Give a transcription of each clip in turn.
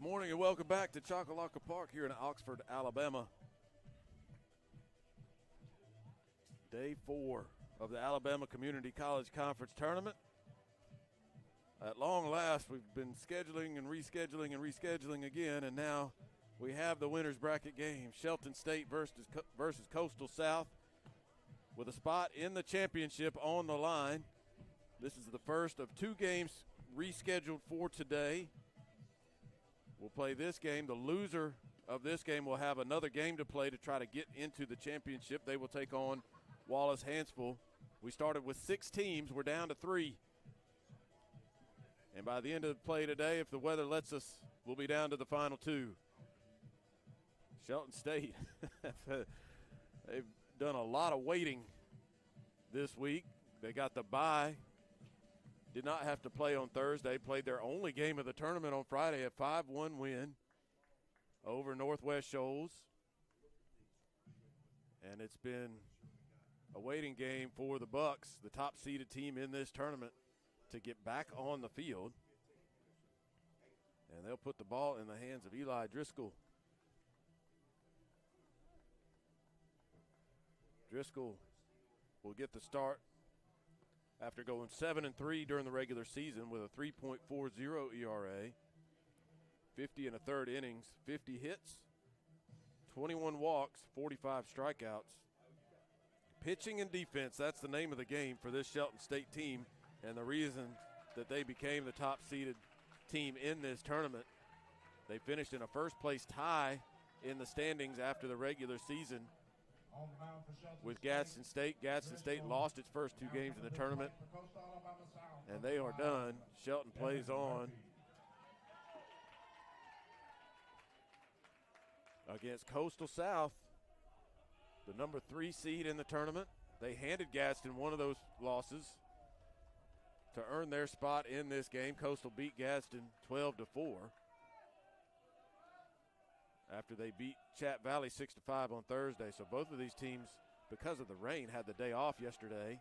morning and welcome back to Choccolocco Park here in Oxford, Alabama. Day 4 of the Alabama Community College Conference Tournament. At long last, we've been scheduling and rescheduling again, and now we have the winner's bracket game. Shelton State versus Coastal South with a spot in the championship on the line. This is the first of 2 games rescheduled for today. We'll play this game. The loser of this game will have another game to play to try to get into the championship. They will take on Wallace-Hansville. We started with 6 teams. We're down to 3. And by the end of the play today, if the weather lets us, we'll be down to the final 2. Shelton State, they've done a lot of waiting this week. They got the bye. Did not have to play on Thursday. Played their only game of the tournament on Friday, a 5-1 win over Northwest Shoals. And it's been a waiting game for the Bucks, the top-seeded team in this tournament, to get back on the field. And they'll put the ball in the hands of Eli Driscoll. Driscoll will get the start after going 7-3 during the regular season with a 3.40 ERA, 50 and a third innings, 50 hits, 21 walks, 45 strikeouts. Pitching and defense, that's the name of the game for this Shelton State team, and the reason that they became the top-seeded team in this tournament. They finished in a first-place tie in the standings after the regular season with Gadsden State. Gadsden State lost its first 2 games in the tournament, and they are done. Shelton plays on against Coastal South, the number 3 seed in the tournament. They handed Gadsden one of those losses to earn their spot in this game. Coastal beat Gadsden 12-4. After they beat Chat Valley 6-5 on Thursday. So both of these teams, because of the rain, had the day off yesterday.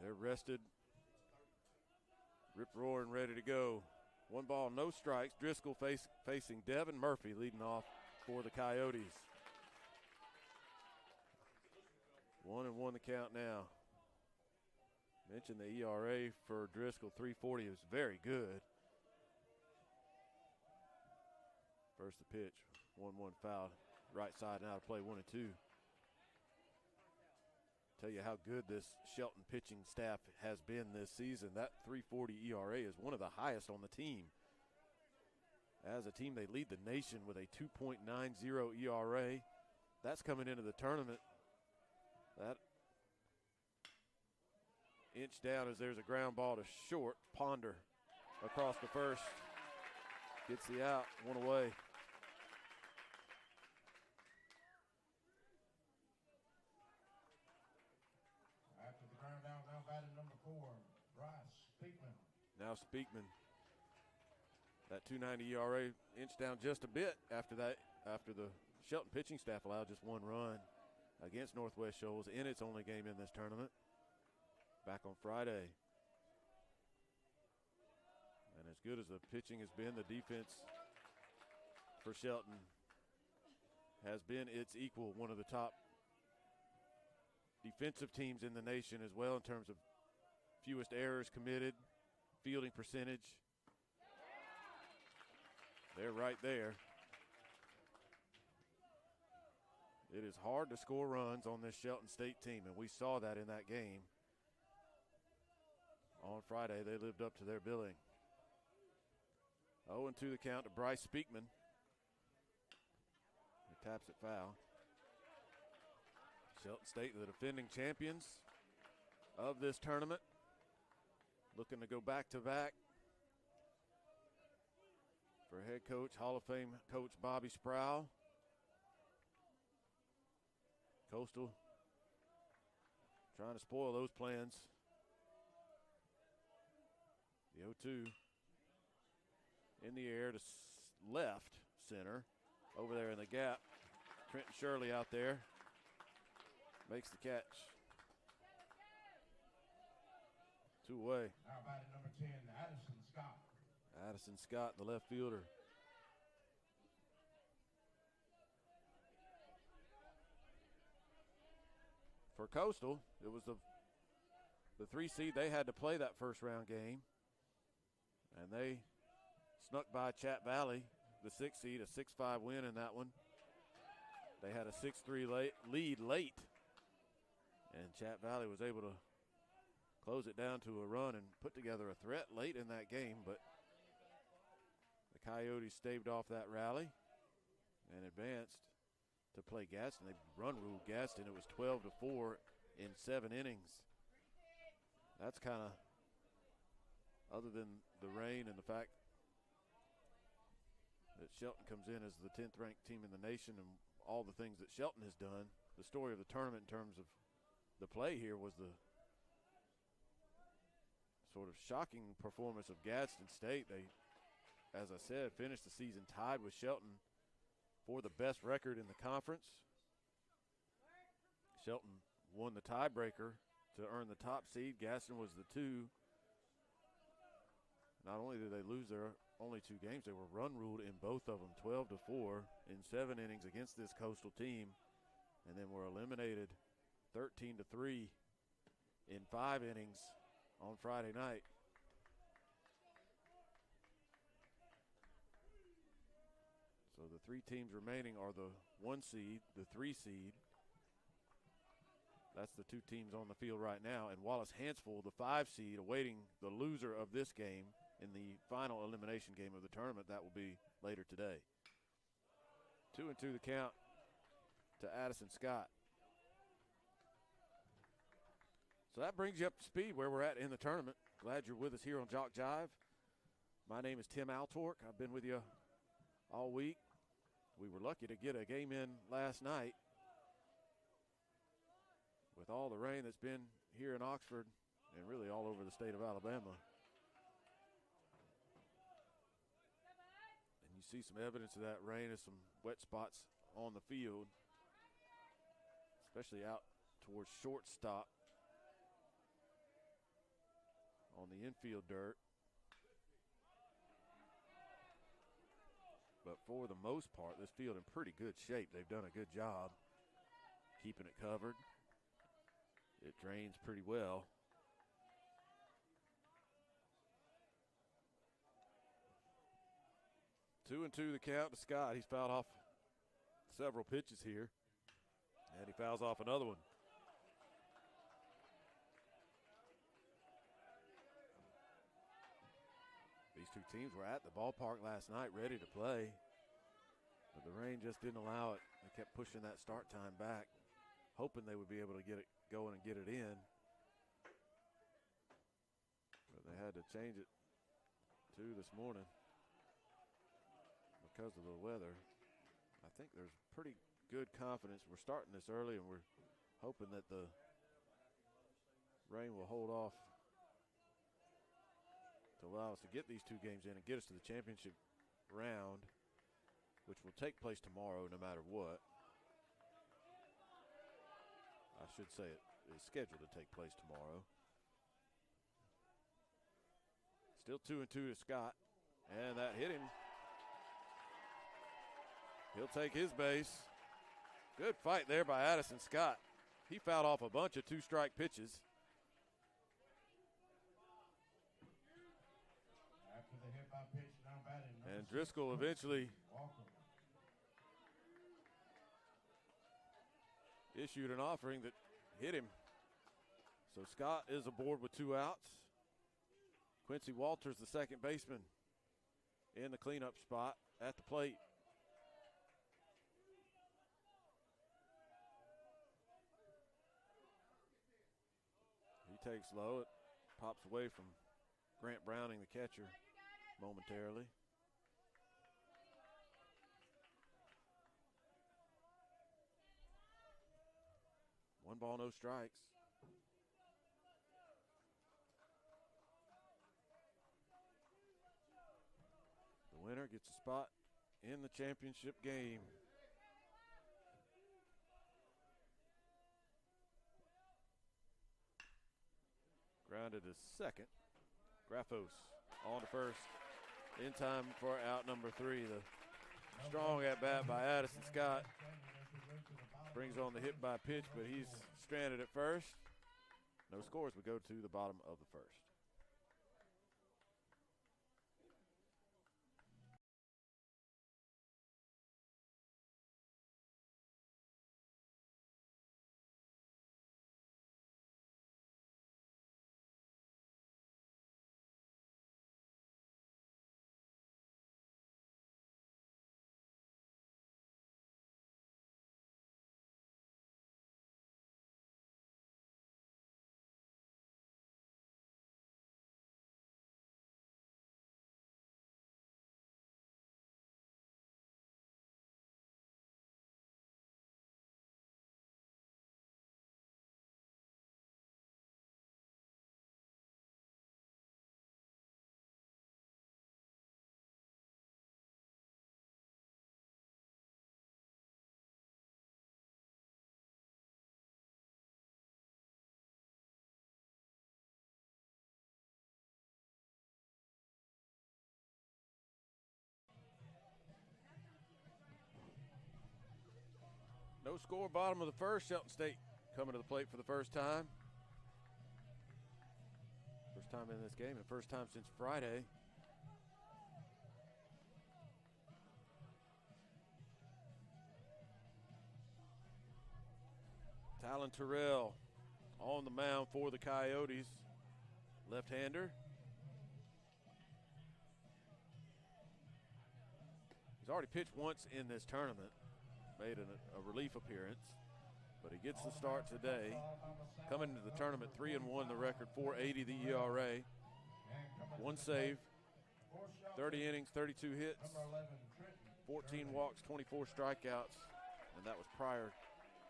They're rested, rip-roaring, ready to go. 1 ball, no strikes. Driscoll facing Devin Murphy leading off for the Coyotes. 1-1 the count now. Mentioned the ERA for Driscoll, 3.40 is very good. First the pitch, 1-1 foul, right side now to play 1-2. Tell you how good this Shelton pitching staff has been this season. That 3.40 ERA is one of the highest on the team. As a team, they lead the nation with a 2.90 ERA. That's coming into the tournament. That inch down as there's a ground ball to short. Ponder across the first. Gets the out, 1 away. After the ground down, now batting number 4, Bryce Speakman. Now Speakman. That 2.90 ERA inch down just a bit after that, after the Shelton pitching staff allowed just 1 run against Northwest Shoals in its only game in this tournament back on Friday. And as good as the pitching has been, the defense for Shelton has been its equal, one of the top defensive teams in the nation as well in terms of fewest errors committed, fielding percentage. They're right there. It is hard to score runs on this Shelton State team, and we saw that in that game. On Friday, they lived up to their billing. 0-2 the count to Bryce Speakman. He taps it foul. Shelton State, the defending champions of this tournament, looking to go back-to-back. For head coach, Hall of Fame coach Bobby Sproul. Coastal trying to spoil those plans. The 0-2 in the air to left center. Over there in the gap. Trenton Shirley out there makes the catch. 2 away. Now batting number 10, Addison Scott. Addison Scott, the left fielder. For Coastal, it was the 3 seed. They had to play that first round game, and they snuck by Chat Valley, the 6 seed, a 6-5 win in that one. They had a 6-3 lead late, and Chat Valley was able to close it down to a run and put together a threat late in that game, but the Coyotes staved off that rally and advanced to play Gaston. They run ruled Gaston. It was 12-4 in 7 innings. That's kind of, other than the rain and the fact that Shelton comes in as the 10th ranked team in the nation and all the things that Shelton has done, the story of the tournament in terms of the play here was the sort of shocking performance of Gadsden State. They, as I said, finished the season tied with Shelton for the best record in the conference. Shelton won the tiebreaker to earn the top seed. Gadsden was the 2. Not only did they lose their only 2 games, they were run ruled in both of them, 12-4 in 7 innings against this Coastal team, and then were eliminated 13-3 in 5 innings on Friday night. So the 3 teams remaining are the 1 seed, the 3 seed. That's the 2 teams on the field right now. And Wallace Hansville, the 5 seed, awaiting the loser of this game in the final elimination game of the tournament. That will be later today. 2-2 the count to Addison Scott. So that brings you up to speed where we're at in the tournament. Glad you're with us here on JockJive. My name is Tim Altork. I've been with you all week. We were lucky to get a game in last night with all the rain that's been here in Oxford and really all over the state of Alabama. And you see some evidence of that rain and some wet spots on the field, especially out towards shortstop on the infield dirt. But for the most part, this field in pretty good shape. They've done a good job keeping it covered. It drains pretty well. Two and two the count to Scott. He's fouled off several pitches here, and he fouls off another one. These 2 teams were at the ballpark last night ready to play, but the rain just didn't allow it. They kept pushing that start time back, hoping they would be able to get it going and get it in. But they had to change it to this morning because of the weather. I think there's pretty good confidence. We're starting this early, and we're hoping that the rain will hold off to allow us to get these 2 games in and get us to the championship round, which will take place tomorrow no matter what. I should say it is scheduled to take place tomorrow. Still 2-2 to Scott, and that hit him. He'll take his base. Good fight there by Addison Scott. He fouled off a bunch of 2-strike pitches. After the hit by pitch, now batting number And Driscoll eventually Walker. issued an offering that hit him. So Scott is aboard with 2 outs. Quincy Walters, the second baseman, in the cleanup spot at the plate. He takes low. It pops away from Grant Browning, the catcher, momentarily. One ball, no strikes. The winner gets a spot in the championship game. Grounded to second. Graffos on to first. In time for out number 3. The strong at bat by Addison Scott. Brings on the hit by pitch, but he's stranded at first. No scores. We go to the bottom of the first. No score, bottom of the first. Shelton State coming to the plate for the first time. First time in this game and first time since Friday. Talon Terrell on the mound for the Coyotes. Left-hander. He's already pitched once in this tournament. Made a relief appearance, but he gets the start today. Coming into the tournament 3-1, the record, 4.80 the ERA. 1 save, 30 innings, 32 hits, 14 walks, 24 strikeouts, and that was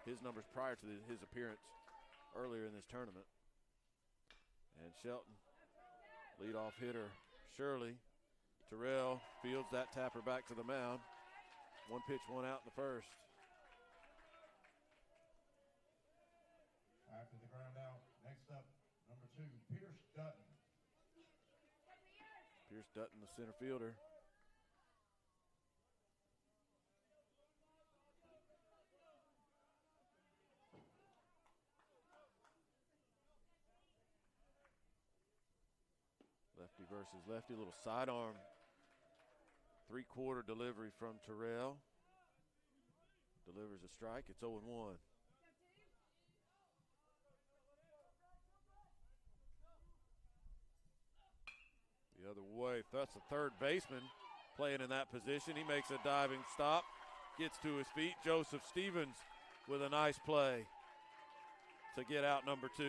his numbers prior to his appearance earlier in this tournament. And Shelton, leadoff hitter Shirley. Terrell fields that tapper back to the mound. 1 pitch, 1 out in the first. After the ground out, next up, number 2, Pierce Dutton. Pierce Dutton, the center fielder. Lefty versus lefty, little sidearm. 3-quarter delivery from Terrell. Delivers a strike. It's 0-1. The other way. That's the third baseman playing in that position. He makes a diving stop. Gets to his feet. Joseph Stevens with a nice play to get out number 2.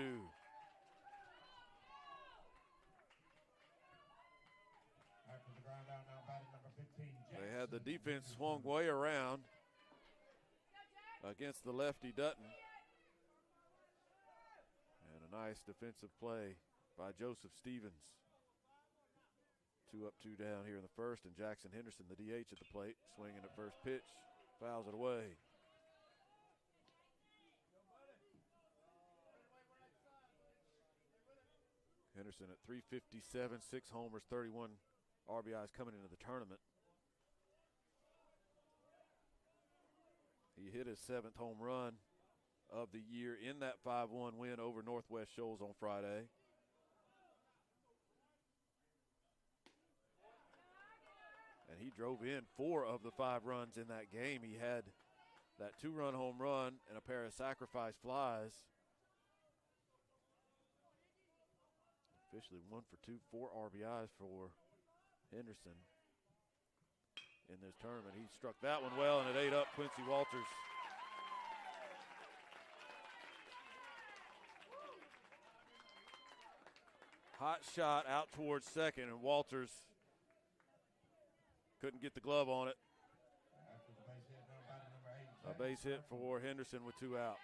They had the defense swung way around against the lefty Dutton. And a nice defensive play by Joseph Stevens. 2 up, 2 down here in the first, and Jackson Henderson, the DH at the plate, swinging at first pitch, fouls it away. Henderson at .357, 6 homers, 31 RBIs coming into the tournament. He hit his 7th home run of the year in that 5-1 win over Northwest Shoals on Friday. And he drove in 4 of the 5 runs in that game. He had that 2-run home run and a pair of sacrifice flies. Officially 1 for 2, 4 RBIs for Henderson in this tournament. He struck that one well, and it ate up Quincy Walters. Hot shot out towards second, and Walters couldn't get the glove on it. A base hit for Henderson with 2 outs.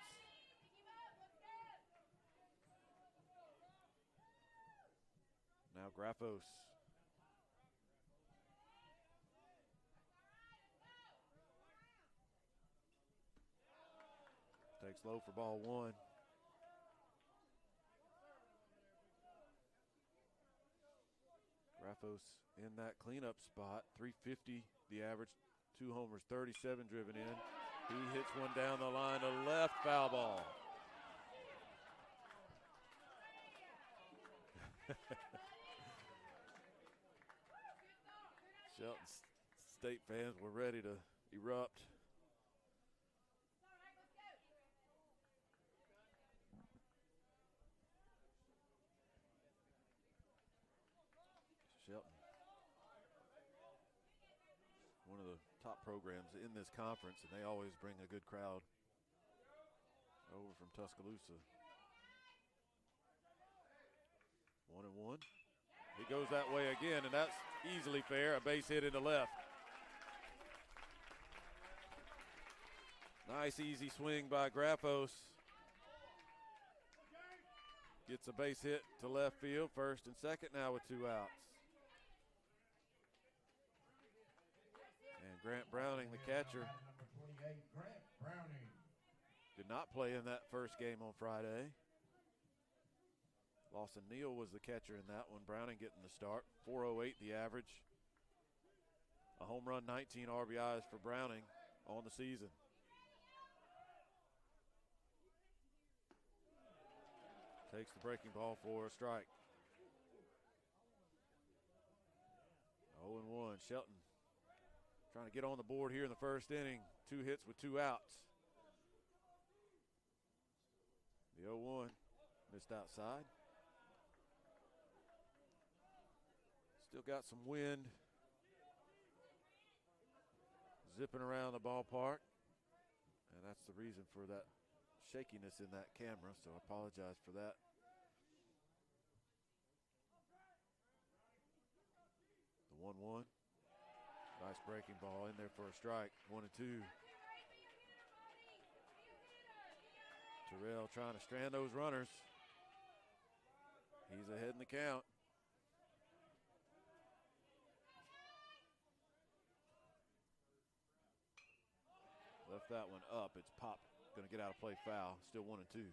Now Graffos. Takes low for ball 1. Graffos in that cleanup spot. 350 the average, 2 homers, 37 driven in. He hits one down the line to left, foul ball. Shelton State fans were ready to erupt. Shelton, one of the top programs in this conference, and they always bring a good crowd over from Tuscaloosa. 1-1. He goes that way again, and that's easily fair. A base hit into left. Nice, easy swing by Graffos. Gets a base hit to left field, first and second now with 2 outs. And Grant Browning, the catcher, did not play in that first game on Friday. Lawson Neal was the catcher in that one. Browning getting the start. 408 the average. A home run, 19 RBIs for Browning on the season. Takes the breaking ball for a strike. 0-1. Shelton trying to get on the board here in the first inning. 2 hits with 2 outs. The 0-1 missed outside. Still got some wind zipping around the ballpark, and that's the reason for that shakiness in that camera, so I apologize for that. The 1-1. Nice breaking ball in there for a strike. 1-2. Terrell trying to strand those runners. He's ahead in the count. Left that one up. It's popped. Going to get out of play foul. Still 1-2.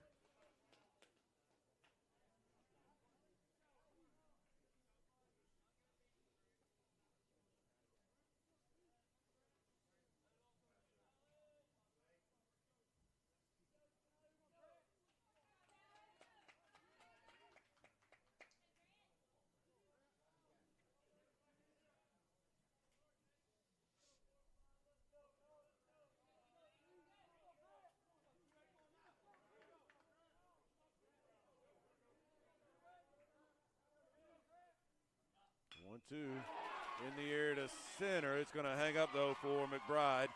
One-two in the air to center. It's going to hang up, though, for McBride.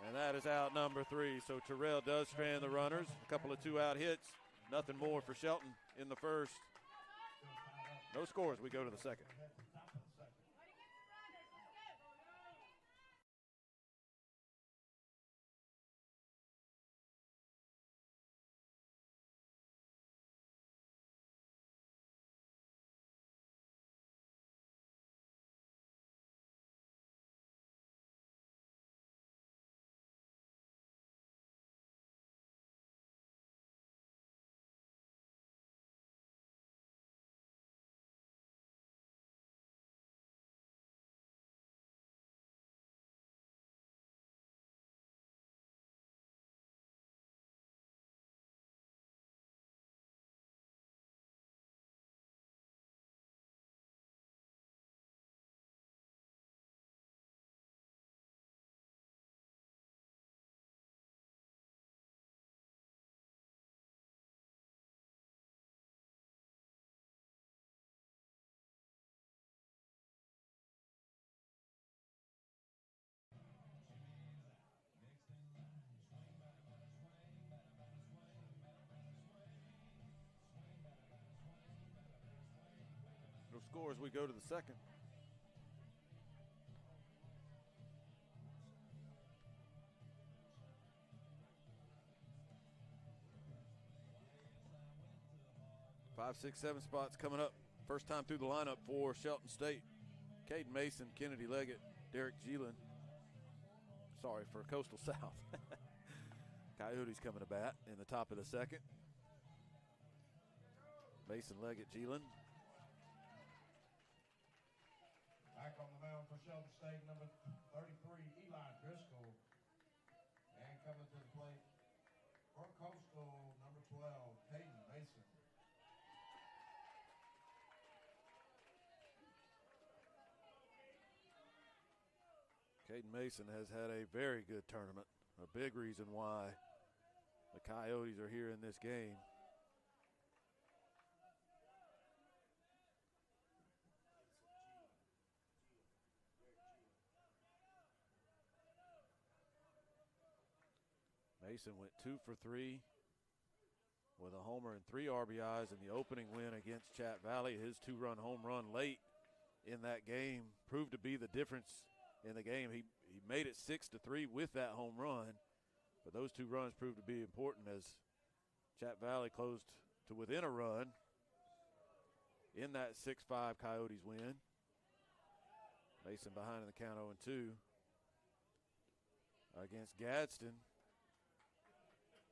And that is out number 3. So Terrell does strand the runners. A couple of 2-out hits. Nothing more for Shelton in the first. No scores. We go to the second. No scores. We go to the second. Five, 6, 7 spots coming up. First time through the lineup for Shelton State. Caden Mason, Kennedy Leggett, Derek Geelan. Sorry, for Coastal South. Coyotes coming to bat in the top of the second. Mason Leggett, Geelan. Back on the mound for Shelton State, number 33, Eli Driscoll. And coming to the plate for Coastal, number 12, Caden Mason. Caden Mason has had a very good tournament. A big reason why the Coyotes are here in this game. Mason went 2 for 3 with a homer and 3 RBIs in the opening win against Chat Valley. His 2-run home run late in that game proved to be the difference in the game. He made it 6-3 with that home run, but those 2 runs proved to be important as Chat Valley closed to within a run in that 6-5 Coyotes win. Mason behind in the count 0-2 against Gadsden.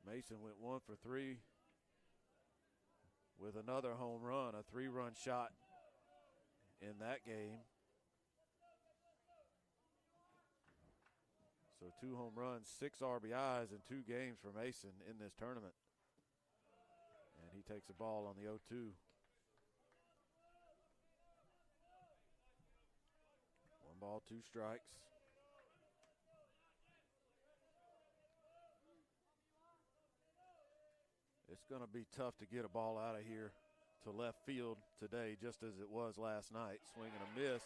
Mason went 1 for 3 with another home run, a 3-run shot in that game. So 2 home runs, 6 RBIs in 2 games for Mason in this tournament. And he takes a ball on the 0-2. 1 ball, 2 strikes. It's going to be tough to get a ball out of here to left field today, just as it was last night. Swing and a miss.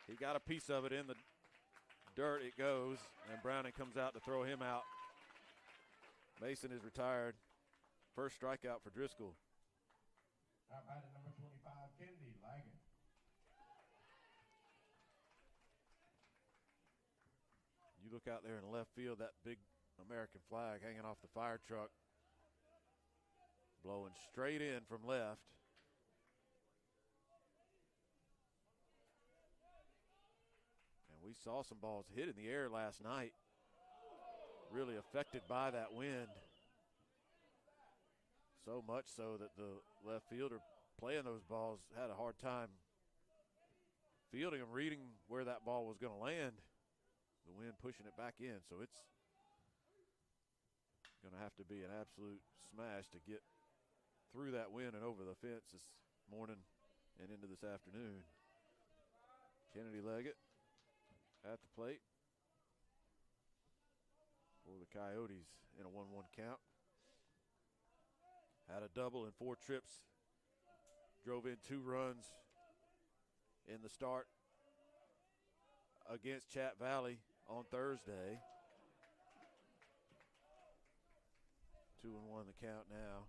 He got a piece of it in the dirt. It goes, and Browning comes out to throw him out. Mason is retired. First strikeout for Driscoll. Now batting number 25, Kennedy Laggett. You look out there in left field, that big American flag hanging off the fire truck, blowing straight in from left. And we saw some balls hit in the air last night, really affected by that wind. So much so that the left fielder playing those balls had a hard time fielding them, reading where that ball was going to land. The wind pushing it back in, so it's going to have to be an absolute smash to get through that wind and over the fence this morning and into this afternoon. Kennedy Leggett at the plate for the Coyotes in a 1-1 count. Had a double in 4 trips. Drove in 2 runs in the start against Chat Valley on Thursday. 2-1 the count now.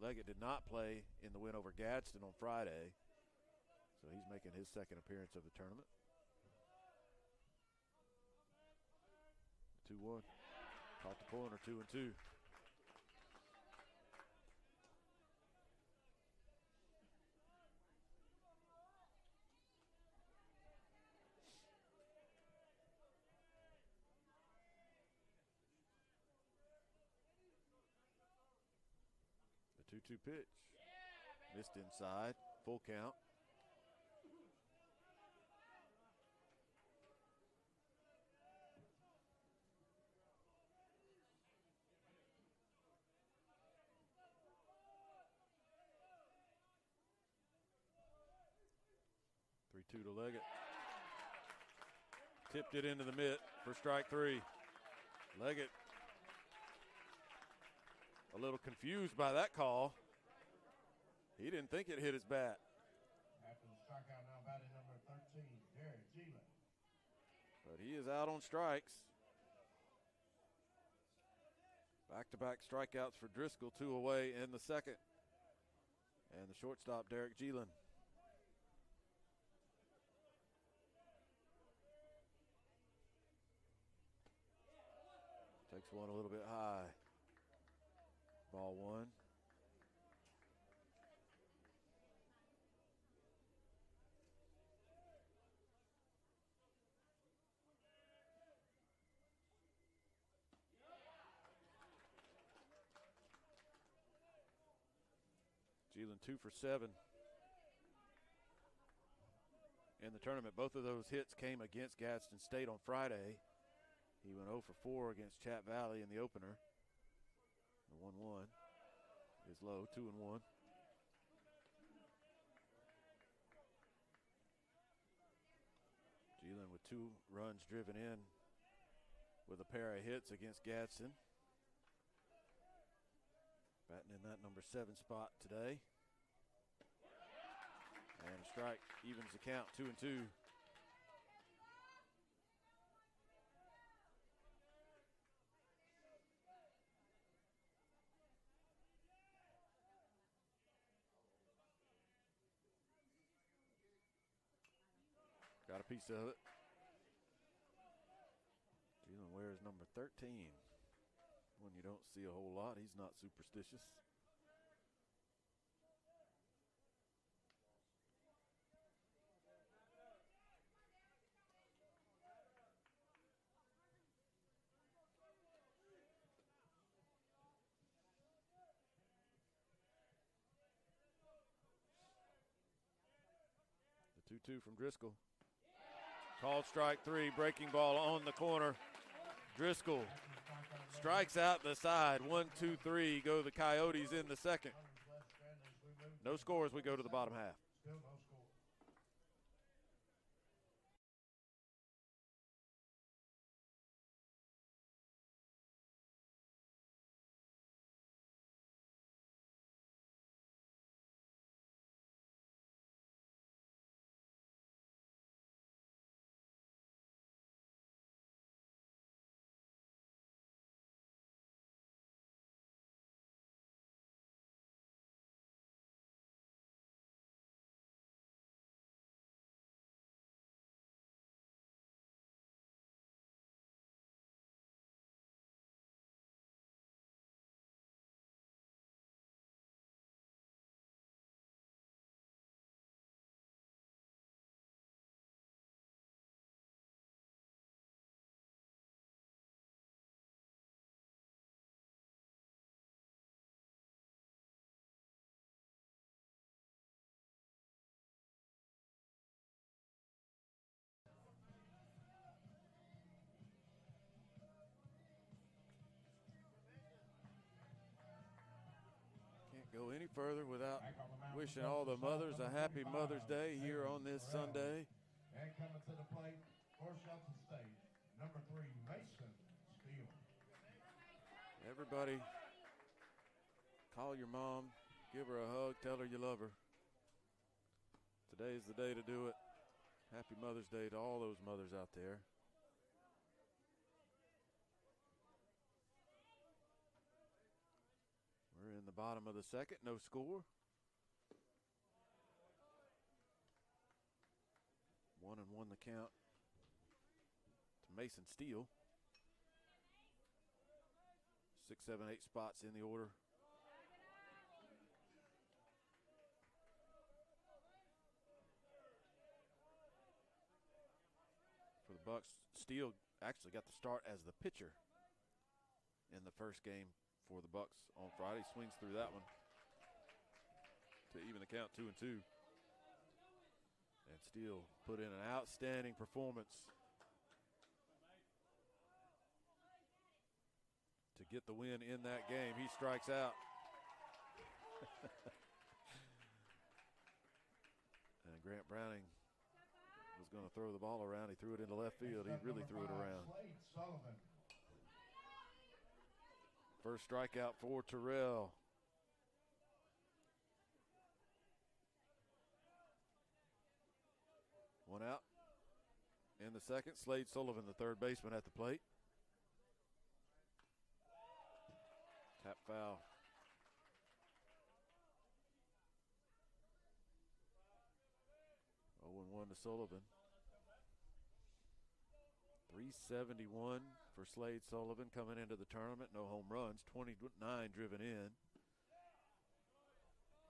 Leggett did not play in the win over Gadsden on Friday, so he's making his second appearance of the tournament. 2-1. Caught the corner, 2-2. The 2-2 pitch. Missed inside. Full count. To Leggett. Tipped it into the mitt for strike 3. Leggett a little confused by that call. He didn't think it hit his bat. After the strikeout, now batting number 13, Derek Geelan. But he is out on strikes. Back-to-back strikeouts for Driscoll, 2 away in the second. And the shortstop, Derek Geelan. Takes one a little bit high. Ball 1. Sheelan 2 for 7 in the tournament. Both of those hits came against Gadsden State on Friday. He went 0 for 4 against Chat Valley in the opener. The 1-1 is low, 2-1. Sheelan with 2 runs driven in with a pair of hits against Gadsden. Batting in that number 7 spot today. And a strike evens the count, 2-2. Got a piece of it. Sheelan wears number 13. When you don't see a whole lot, he's not superstitious. The 2-2 from Driscoll. Called strike 3, breaking ball on the corner. Driscoll strikes out the side. 1-2-3 go the Coyotes in the second. No scores, we go to the bottom half. Go any further without wishing all the mothers a happy Mother's Day here on this Sunday. And coming to the plate for Shelton State, number 3, Mason Steele. Everybody, call your mom, give her a hug, tell her you love her. Today's the day to do it. Happy Mother's Day to all those mothers out there. We're in the bottom of the second, no score. 1-1 the count to Mason Steele. 6, 7, 8 spots in the order. For the Bucks, Steele actually got the start as the pitcher in the first game for the Bucks on Friday. Swings through that one to even the count, 2-2. And Steele put in an outstanding performance to get the win in that game. He strikes out. And Grant Browning was going to throw the ball around. He threw it into left field. He really threw it around. First strikeout for Terrell. One out. In the second, Slade Sullivan, the third baseman, at the plate. Tap foul. Oh, 0-1 to Sullivan. 371 for Slade Sullivan coming into the tournament. No home runs, 29 driven in.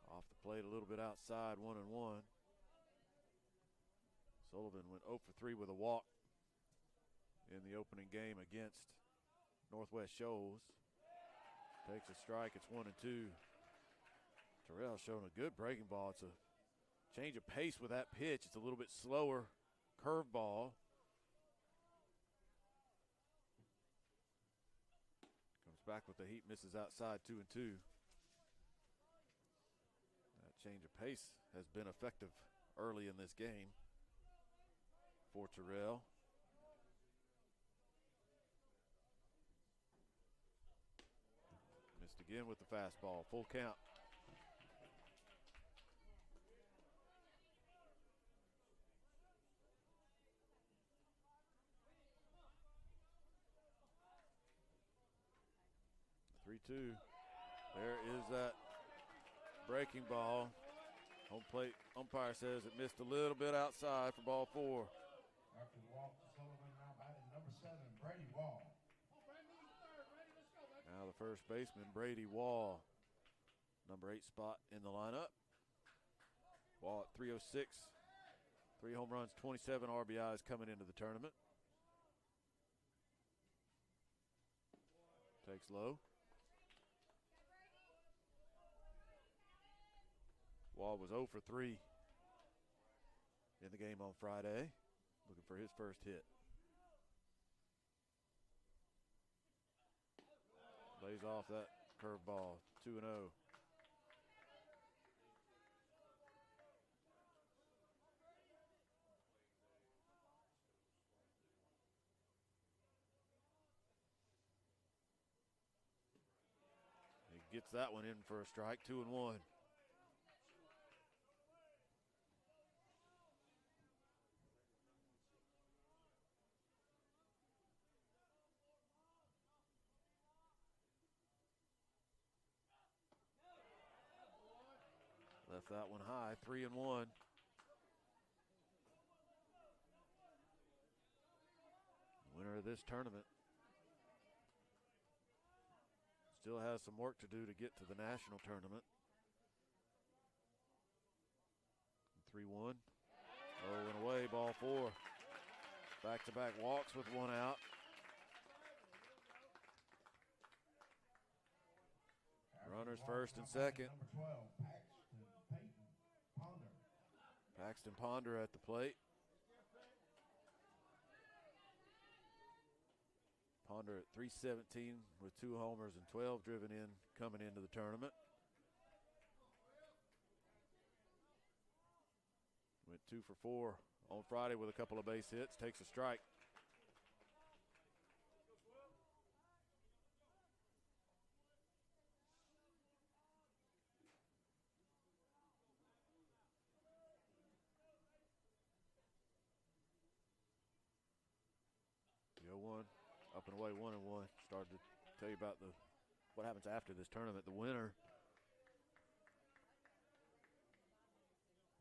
Off the plate a little bit outside, 1-1. Sullivan went 0 for 3 with a walk in the opening game against Northwest Shoals. Takes a strike, it's 1-2. Terrell showing a good breaking ball. It's a change of pace with that pitch. It's a little bit slower curveball. Comes back with the heat, misses outside 2-2. That change of pace has been effective early in this game for Terrell. Missed again with the fastball. Full count. Two. There is that breaking ball. Home plate umpire says it missed a little bit outside for ball 4. After the walk to Sullivan, now batting number 7, Brady Wall. Now the first baseman, Brady Wall. Number 8 spot in the lineup. Wall at 306. 3 home runs, 27 RBIs coming into the tournament. Takes low. Wall was 0 for 3 in the game on Friday, looking for his first hit. Lays off that curveball, 2-0. He gets that one in for a strike, 2-1. Left that one high, 3-1. Winner of this tournament still has some work to do to get to the national tournament. 3-1. Oh, and away, ball 4. Back-to-back walks with 1 out. Runners first and second. Number 12, Paxton Ponder at the plate. Ponder at 317 with 2 homers and 12 driven in coming into the tournament. Went 2 for 4 on Friday with a couple of base hits. Takes a strike. Up and away, 1-1. Started to tell you about what happens after this tournament. The winner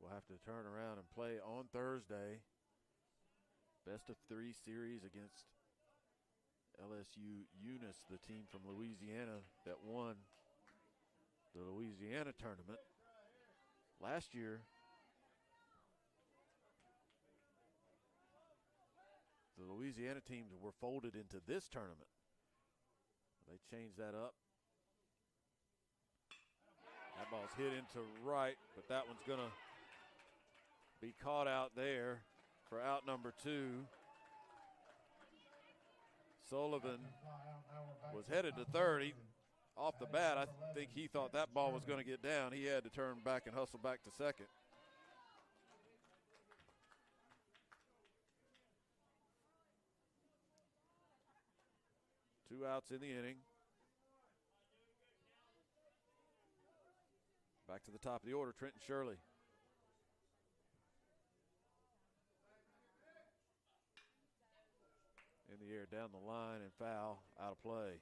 will have to turn around and play on Thursday. Best of 3 series against LSU Eunice, the team from Louisiana that won the Louisiana tournament. Last year, the Louisiana teams were folded into this tournament. They changed that up. That ball's hit into right, but that one's going to be caught out there for out number 2. Sullivan was headed to third. Off the bat, I think he thought that ball was going to get down. He had to turn back and hustle back to second. Two outs in the inning. Back to the top of the order, Trenton Shirley. In the air, down the line, and foul, out of play.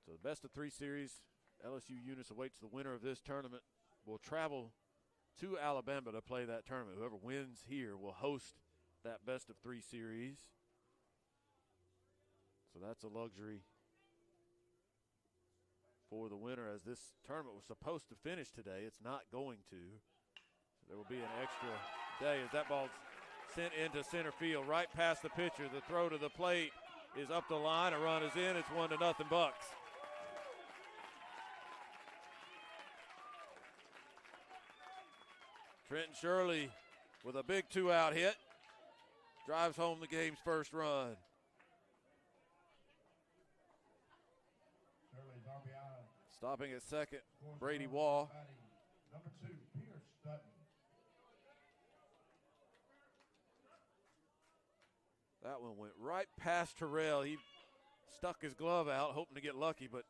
So the best of 3 series, LSU Eunice awaits the winner of this tournament. Will travel to Alabama to play that tournament. Whoever wins here will host that best of 3 series. So that's a luxury for the winner, as this tournament was supposed to finish today. It's not going to. So there will be an extra day as that ball's sent into center field, right past the pitcher. The throw to the plate is up the line. A run is in. It's 1-0 Bucks. Trenton Shirley with a big 2-out hit. Drives home the game's first run. Stopping at second, Brady Wall. Number 2, Pierce Dutton. That one went right past Terrell. He stuck his glove out, hoping to get lucky, but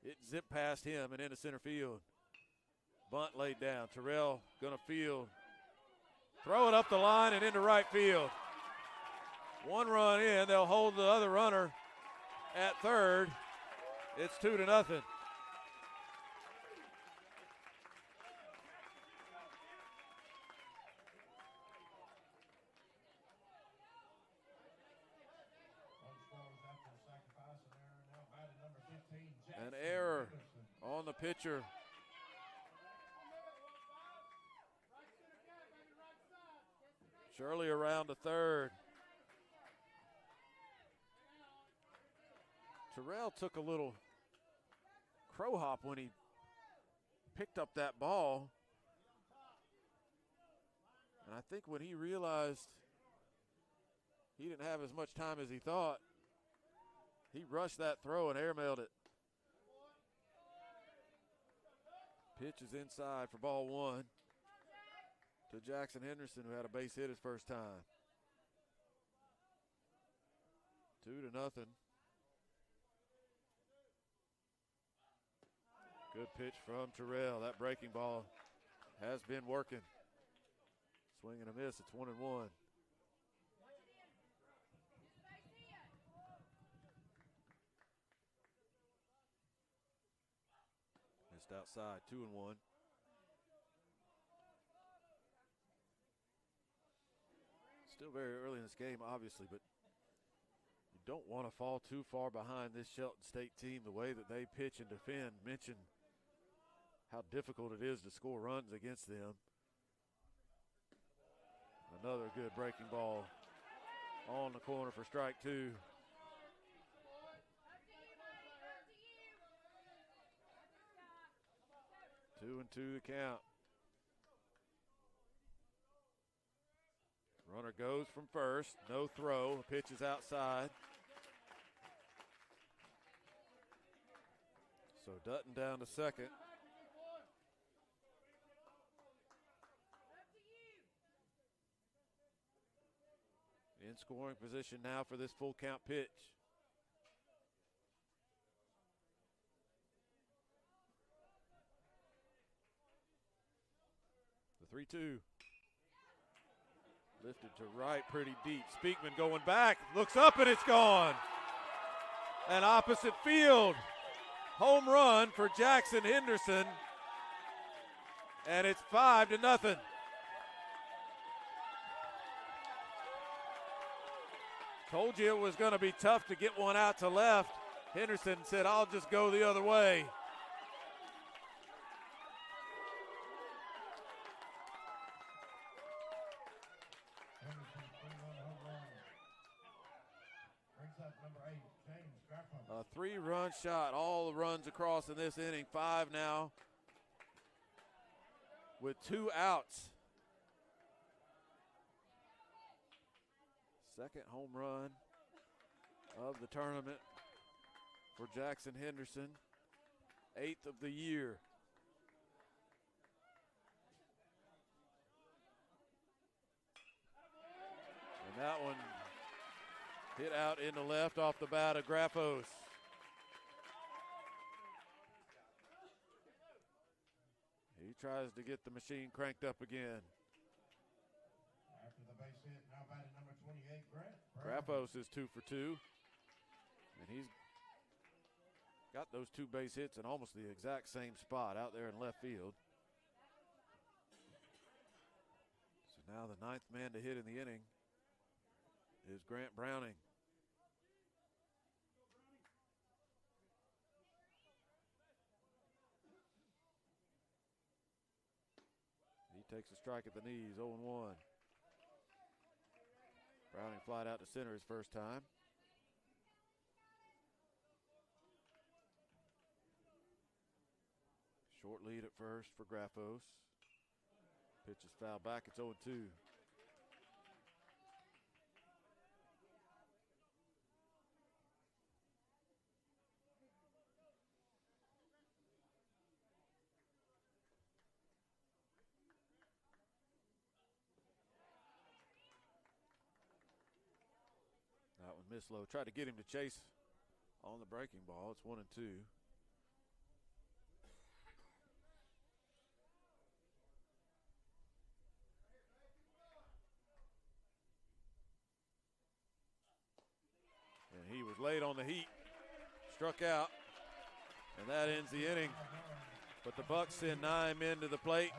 it zipped past him and into center field. Bunt laid down. Terrell gonna field. Throw it up the line and into right field. 1 run in. They'll hold the other runner at third. It's 2-0. An error on the pitcher. Shirley around to third. Terrell took a little crow hop when he picked up that ball. And I think when he realized he didn't have as much time as he thought, he rushed that throw and airmailed it. Pitch is inside for ball 1 to Jackson Henderson, who had a base hit his first time. 2-0. Good pitch from Terrell. That breaking ball has been working. Swing and a miss. It's 1-1. Missed outside. 2-1. Still very early in this game, obviously, but you don't want to fall too far behind this Shelton State team the way that they pitch and defend. Mention how difficult it is to score runs against them. Another good breaking ball on the corner for strike 2. Two and 2 the count. Runner goes from first, no throw, pitch is outside. So Dutton down to second. In scoring position now for this full count pitch. The 3-2. Lifted to right pretty deep. Speakman going back, looks up and it's gone. An opposite field home run for Jackson Henderson. And it's 5-0. Told you it was going to be tough to get one out to left. Henderson said, I'll just go the other way. A 3-run shot, all the runs across in this inning. 5 now with 2 outs. Second home run of the tournament for Jackson Henderson. 8th of the year. And that one hit out in the left off the bat of Graffos. He tries to get the machine cranked up again. After the base hit, now batting number 28, Grant. Graffos is 2 for 2. And he's got those 2 base hits in almost the exact same spot out there in left field. So now the 9th man to hit in the inning is Grant Browning. He takes a strike at the knees, 0-1. Browning flied out to center his first time. Short lead at first for Graffos. Pitch is fouled back. It's 0-2. That one missed low. Tried to get him to chase on the breaking ball. It's 1-2. And he was late on the heat. Struck out. And that ends the inning. But the Bucks send 9 men to the plate.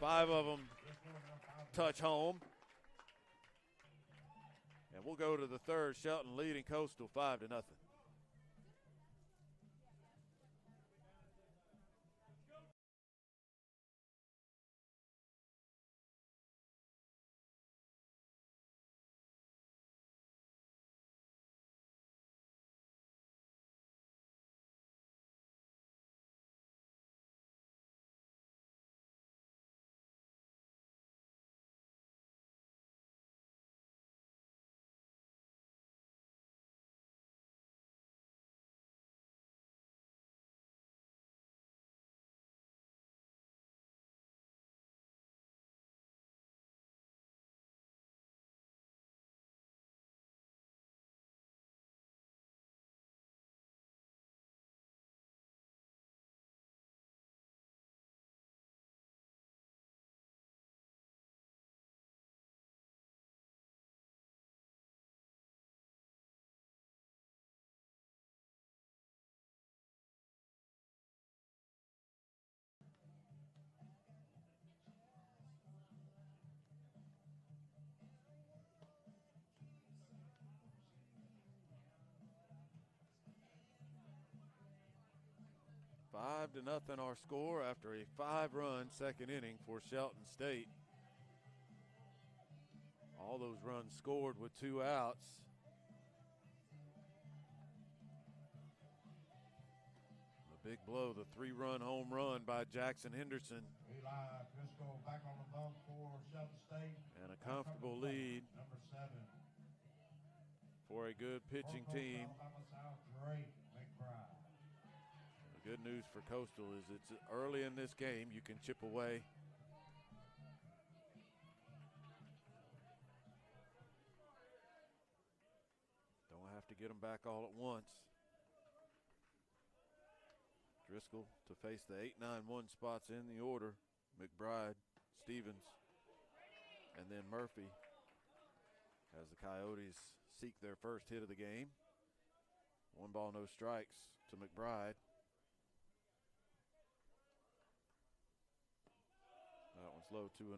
5 of them touch home. And we'll go to the third. Shelton leading Coastal 5-0. Five to nothing our score after a 5-run second inning for Shelton State. All those runs scored with 2 outs. The big blow, the 3-run home run by Jackson Henderson. Eli Driscoll back on the bump for Shelton State. And a comfortable lead Number 7. for a good pitching team. Alabama South, Drake McBride. The good news for Coastal is it's early in this game. You can chip away. Don't have to get them back all at once. Driscoll to face the 8-9-1 spots in the order. McBride, Stevens, and then Murphy as the Coyotes seek their first hit of the game. 1 ball, no strikes to McBride. That one's low, 2-0.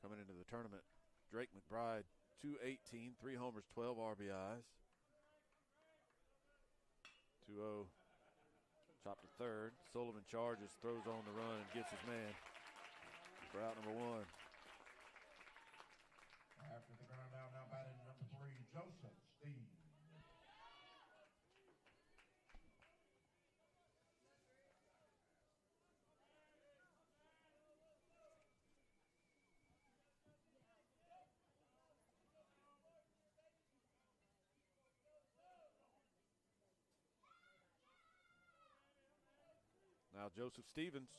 Coming into the tournament, Drake McBride, 218, 3 homers, 12 RBIs. 2-0, chopped to third. Sullivan charges, throws on the run, and gets his man for out number 1. After the ground out, now batting number 3, Joseph Steve. Now Joseph Stevens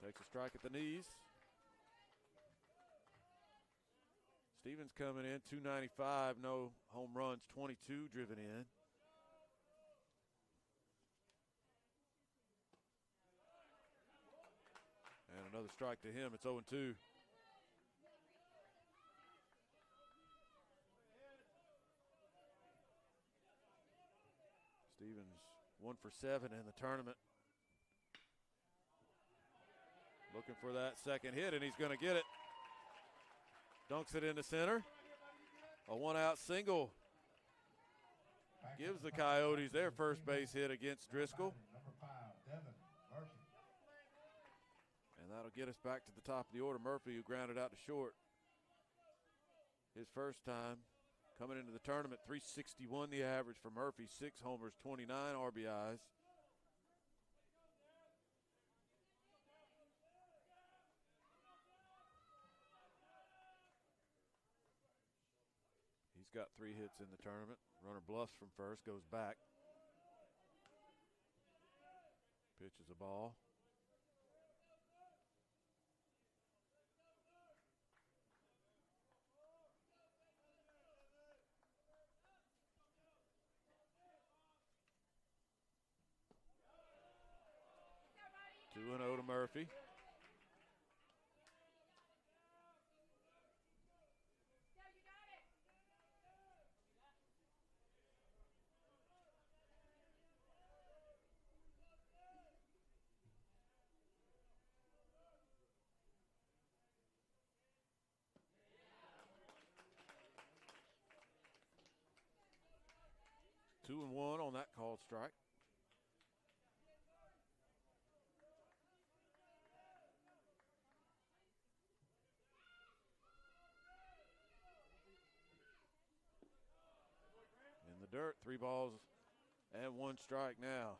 takes a strike at the knees. Stevens coming in, 295, no home runs, 22 driven in. And another strike to him, it's 0-2. Stevens 1 for 7 in the tournament. Looking for that second hit, and he's going to get it. Dunks it into center. A 1-out single gives the Coyotes their first base hit against Driscoll. Number 5, Devin Murphy. And that'll get us back to the top of the order. Murphy, who grounded out to short his first time. Coming into the tournament, 361 the average for Murphy, 6 homers, 29 RBIs. He's got 3 hits in the tournament. Runner bluffs from first, goes back. Pitches a ball. Two and 0 to Murphy. Two and 1 on that called strike. In the dirt, 3 balls and 1 strike now.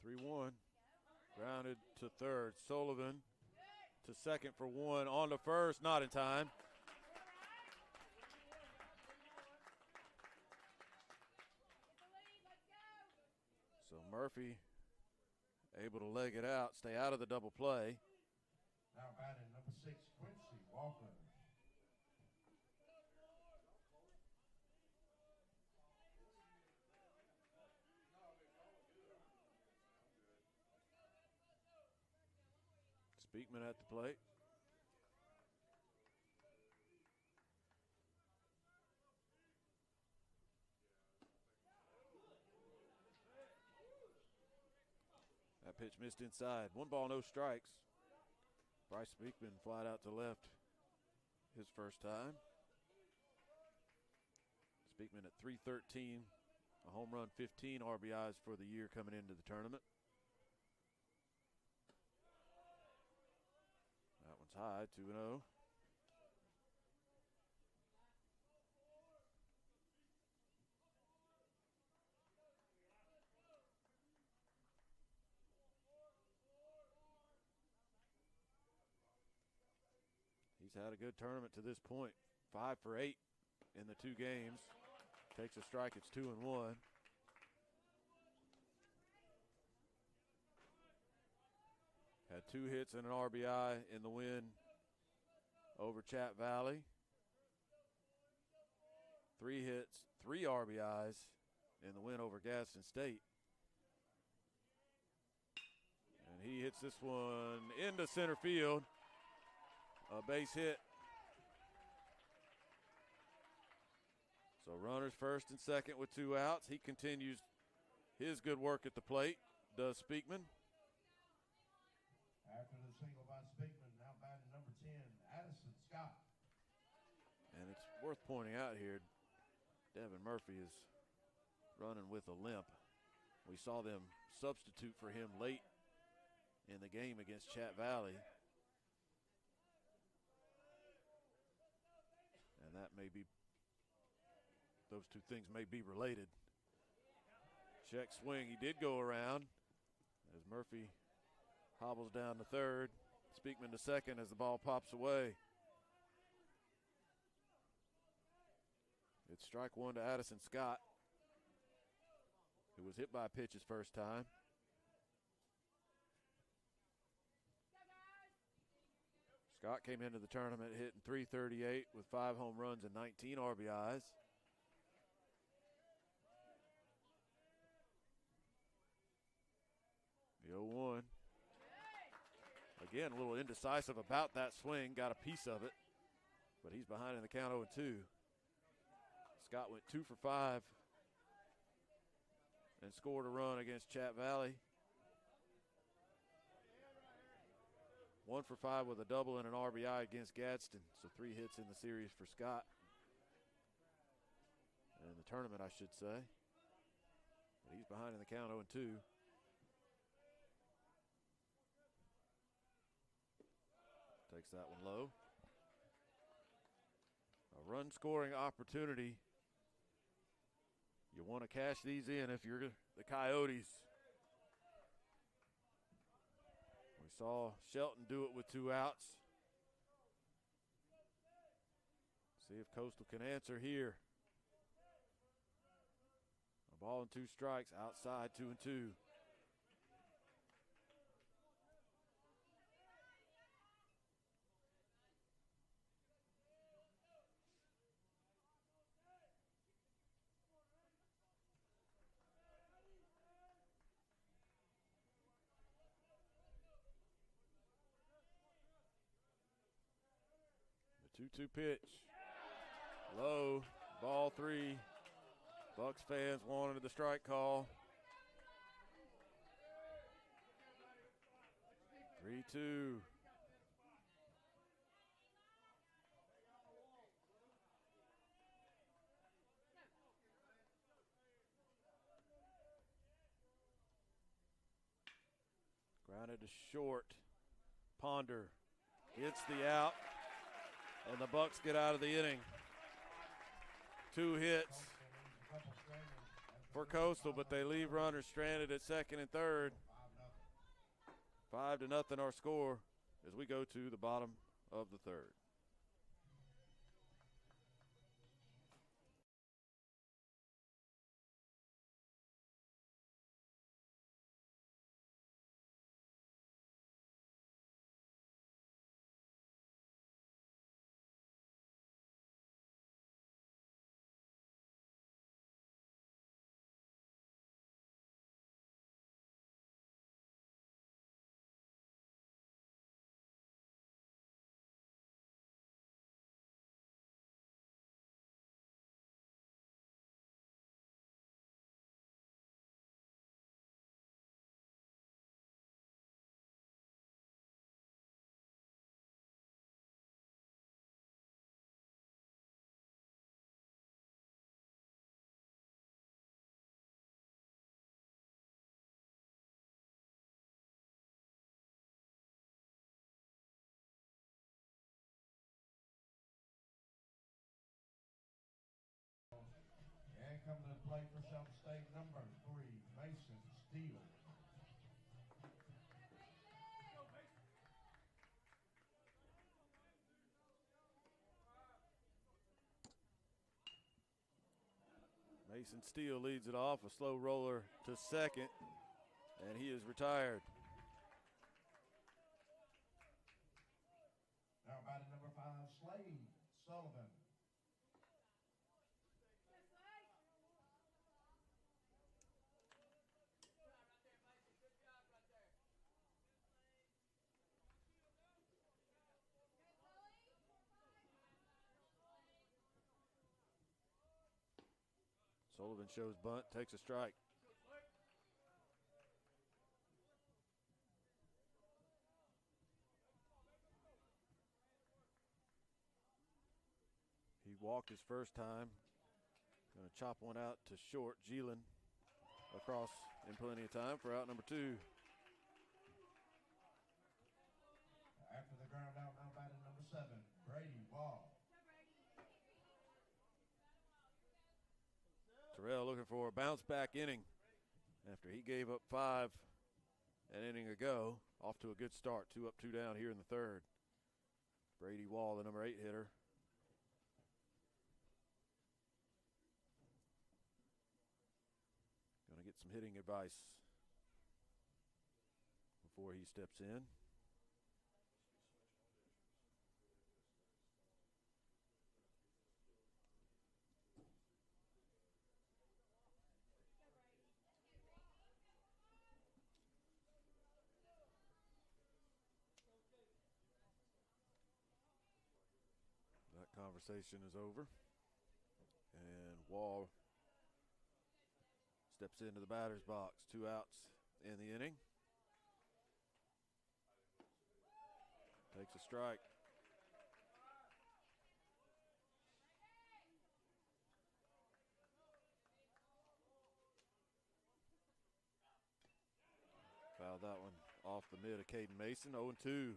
The 3-1. Grounded to third. Sullivan to second for 1. On to first, not in time. So Murphy able to leg it out, stay out of the double play. Now batting number 6, Quincy Walker. Speakman at the plate. That pitch missed inside. 1 ball, no strikes. Bryce Speakman flied out to left his first time. Speakman at .313, a home run, 15 RBIs for the year coming into the tournament. That one's high, 2-0. He's had a good tournament to this point. 5 for 8 in the 2 games. Takes a strike, it's 2-1. Had 2 hits and an RBI in the win over Chat Valley. 3 hits, 3 RBIs in the win over Gadsden State. And he hits this one into center field. A base hit. So runners first and second with 2 outs. He continues his good work at the plate, does Speakman. After the single by Speakman, now batting number 10, Addison Scott. And it's worth pointing out here, Devin Murphy is running with a limp. We saw them substitute for him late in the game against Chat Valley. And that may be, those 2 things may be related. Check swing, he did go around as Murphy hobbles down to third. Speakman to second as the ball pops away. It's strike 1 to Addison Scott, who was hit by a pitch his first time. Scott came into the tournament hitting .338 with 5 home runs and 19 RBIs. The 0-1. Again, a little indecisive about that swing, got a piece of it, but he's behind in the count 0-2. Scott went 2 for 5 and scored a run against Chat Valley. 1 for 5 with a double and an RBI against Gadsden. So 3 hits in the series for Scott. In the tournament, I should say. But he's behind in the count 0-2. Takes that one low. A run scoring opportunity. You want to cash these in if you're the Coyotes. We saw Shelton do it with 2 outs. See if Coastal can answer here. A ball and 2 strikes, outside 2-2. The 2-2 pitch. Low, ball 3. Bucks fans wanted the strike call. 3-2. Grounded to short. Ponder gets the out, and the Bucks get out of the inning. 2 hits for Coastal, but they leave runners stranded at second and third. 5-0 our score as we go to the bottom of the third. And coming to the plate for Shelton State, number 3, Mason Steele. Mason Steele leads it off, a slow roller to second, and he is retired. Now batting number 5, Slade Sullivan. Sullivan shows bunt, takes a strike. He walked his first time. Going to chop one out to short. Geelan across in plenty of time for out number 2. After the ground out, now batting number 7, Brady Wall. Terrell looking for a bounce back inning after he gave up 5 an inning ago. Off to a good start. 2 up, 2 down here in the third. Brady Wall, the number 8 hitter. Going to get some hitting advice before he steps in. That conversation is over. And Wall Steps into the batter's box. 2 outs in the inning. Takes a strike. Fouled that one off the mid of Caden Mason. 0-2.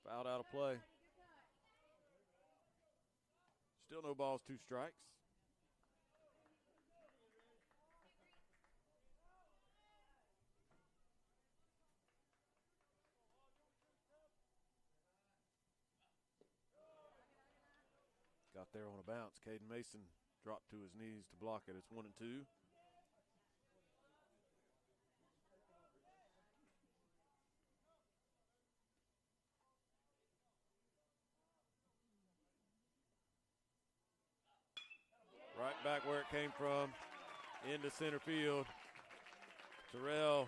Fouled out of play. Still no balls, 2 strikes. Got there on a bounce. Caden Mason dropped to his knees to block it. It's 1-2. Right back where it came from, into center field. Terrell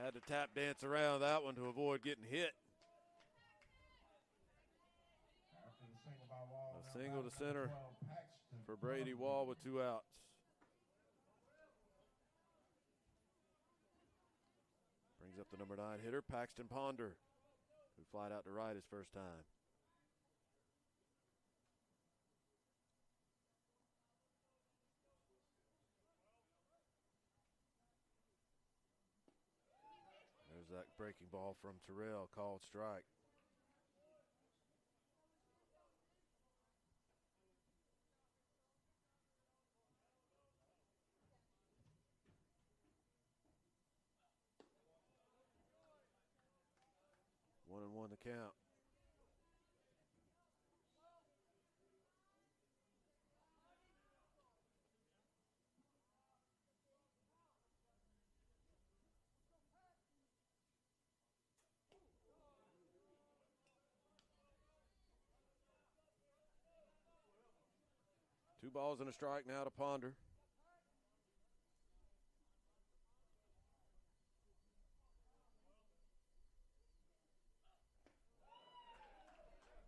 had to tap dance around that one to avoid getting hit. A single to center for Brady Wall with 2 outs. Brings up the number 9 hitter, Paxton Ponder, who flied out to right his first time. There's that breaking ball from Terrell, called strike. One and one to count. Two balls and a strike now to Ponder.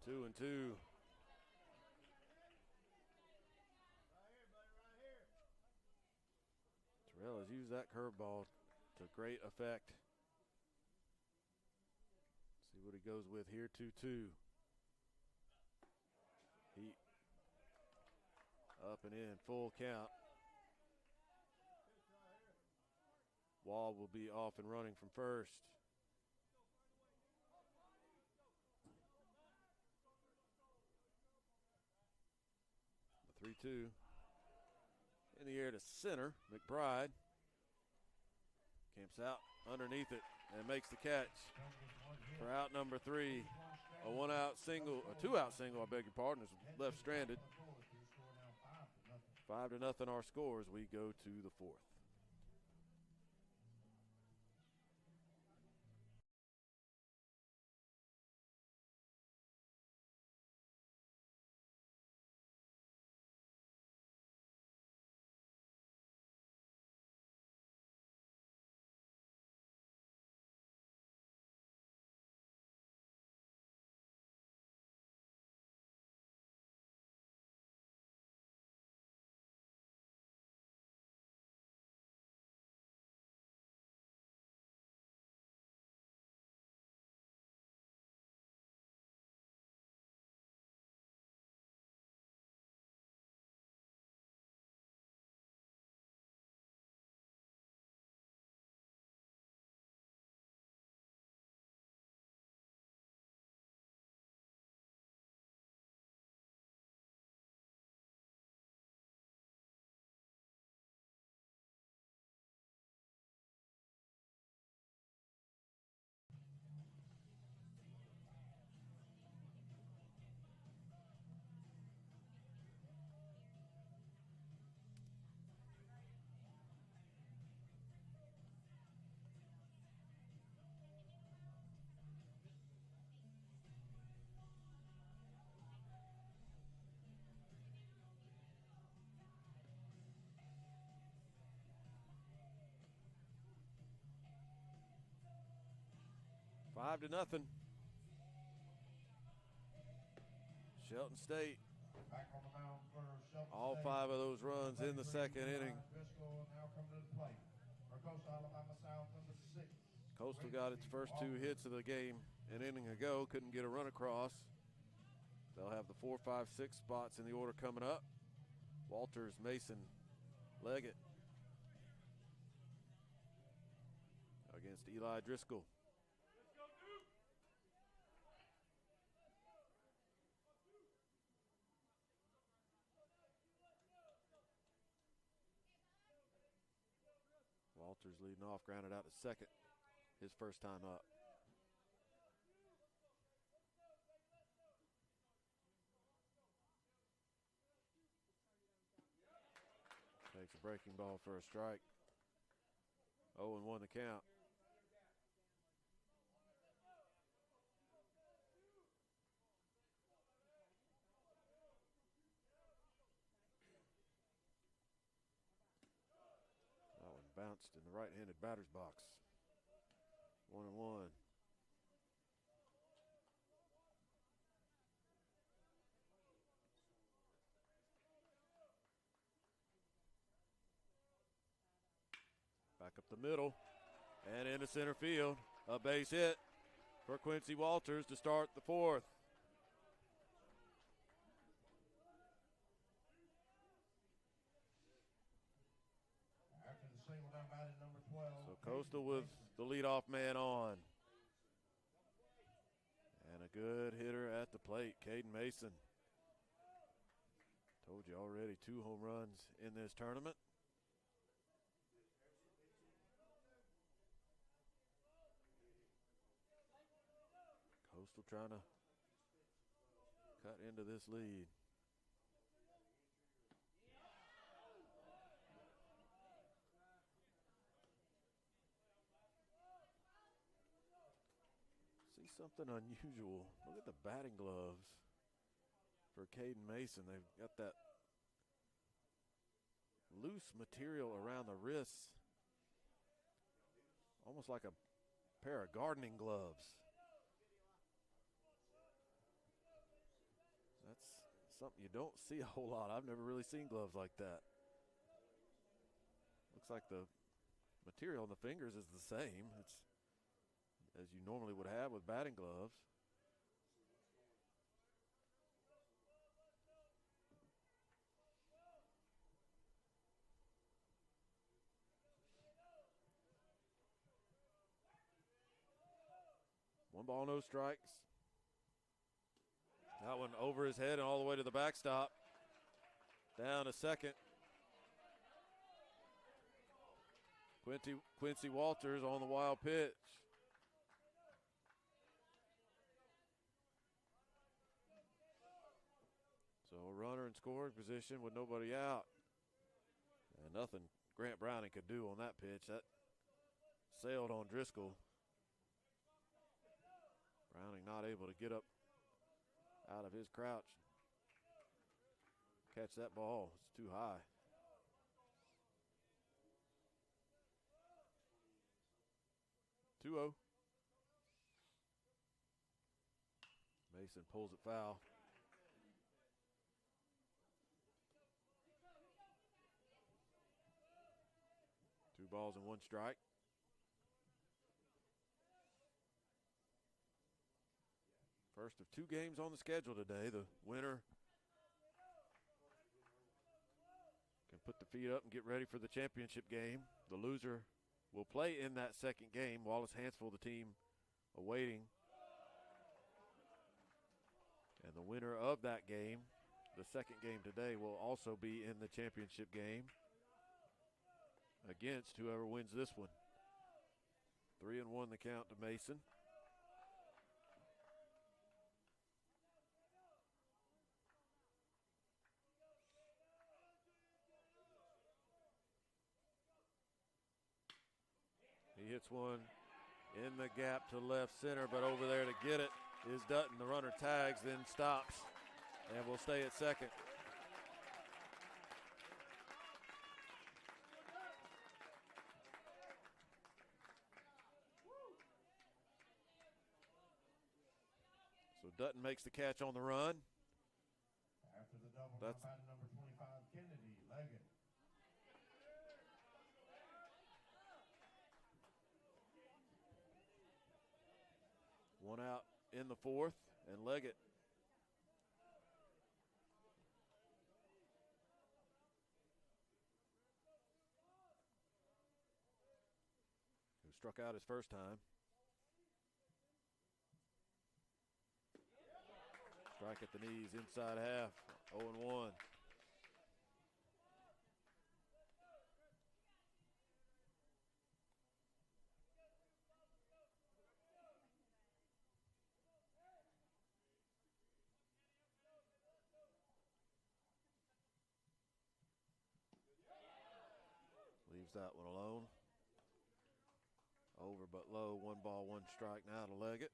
Two and two. Terrell has used that curveball to great effect. See what he goes with here. 2-2. Heat up and in, full count. Wall will be off and running from first. The 3-2. In the air to center. McBride camps out underneath it and makes the catch for out number 3. A 1-out single, a 2-out single, I beg your pardon, is left stranded. 5-0 our score as we go to the 4th. 5-0. Shelton State. Back on the mound for Shelton All State. 5 of those runs in the second inning. Driscoll now coming to the plate. For Coastal Alabama South, number 6. Coastal got its first 2 hits of the game an inning ago. Couldn't get a run across. They'll have the 4, 5, 6 spots in the order coming up. Walters, Mason, Leggett against Eli Driscoll. Walters leading off, grounded out to second, his first time up. Takes a breaking ball for a strike. 0-1 the count. That one bounced in the right-handed batter's box. 1-1. Back up the middle and into center field. A base hit for Quincy Walters to start the 4th. After the single, now batting number 12. So Coastal with the leadoff man on. And a good hitter at the plate, Caden Mason. Told you already, 2 home runs in this tournament. Coastal trying to cut into this lead. See something unusual. Look at the batting gloves for Caden Mason. They've got that loose material around the wrists, almost like a pair of gardening gloves. That's something you don't see a whole lot. I've never really seen gloves like that. Looks like the material on the fingers is the same. It's as you normally would have with batting gloves. One ball, no strikes. That one over his head and all the way to the backstop. Down to second. Quincy Walters on the wild pitch. So a runner in scoring position with nobody out. And nothing Grant Browning could do on that pitch. That sailed on Driscoll. Browning not able to get up out of his crouch. Catch that ball. It's too high. Two-0. Mason pulls it foul. Two balls and one strike. First of 2 games on the schedule today. The winner can put the feet up and get ready for the championship game. The loser will play in that second game. Wallace Hansville, the team awaiting. And the winner of that game, the second game today, will also be in the championship game against whoever wins this one. 3-1 the count to Mason. He hits one in the gap to left center, but over there to get it is Dutton. The runner tags, then stops, and will stay at second. Dutton makes the catch on the run. After the double, That's now batting number 25, Kennedy Leggett. one out in the fourth, and Leggett who struck out his first time. Strike at the knees, inside half, 0-1. Leaves that one alone. Over but low, 1 ball, 1 strike now to Leggett.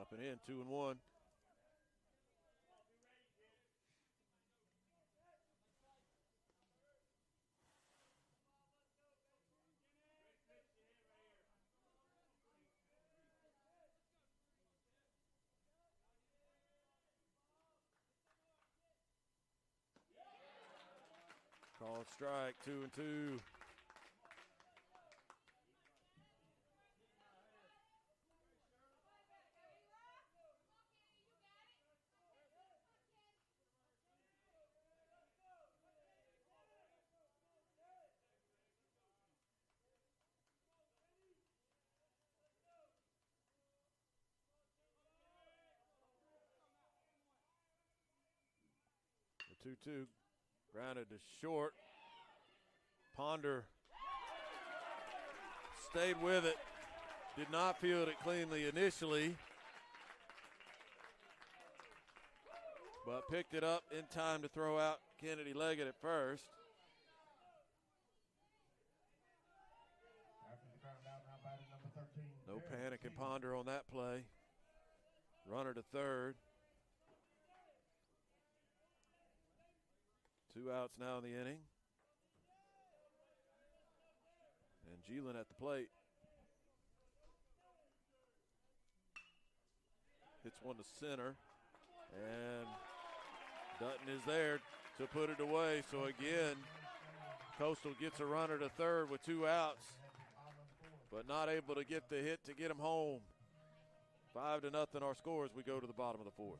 Up and in, 2-1. Called strike, 2-2. The 2-2 grounded to short. Ponder stayed with it. Did not field it cleanly initially, but picked it up in time to throw out Kennedy Leggett at first. After the ground out, now batting number 13. No panic and Ponder on that play. Runner to third. 2 outs now in the inning. And Geelan at the plate. Hits one to center. And Dutton is there to put it away. So again, Coastal gets a runner to third with 2 outs, but not able to get the hit to get him home. 5-0 our score as we go to the bottom of the fourth.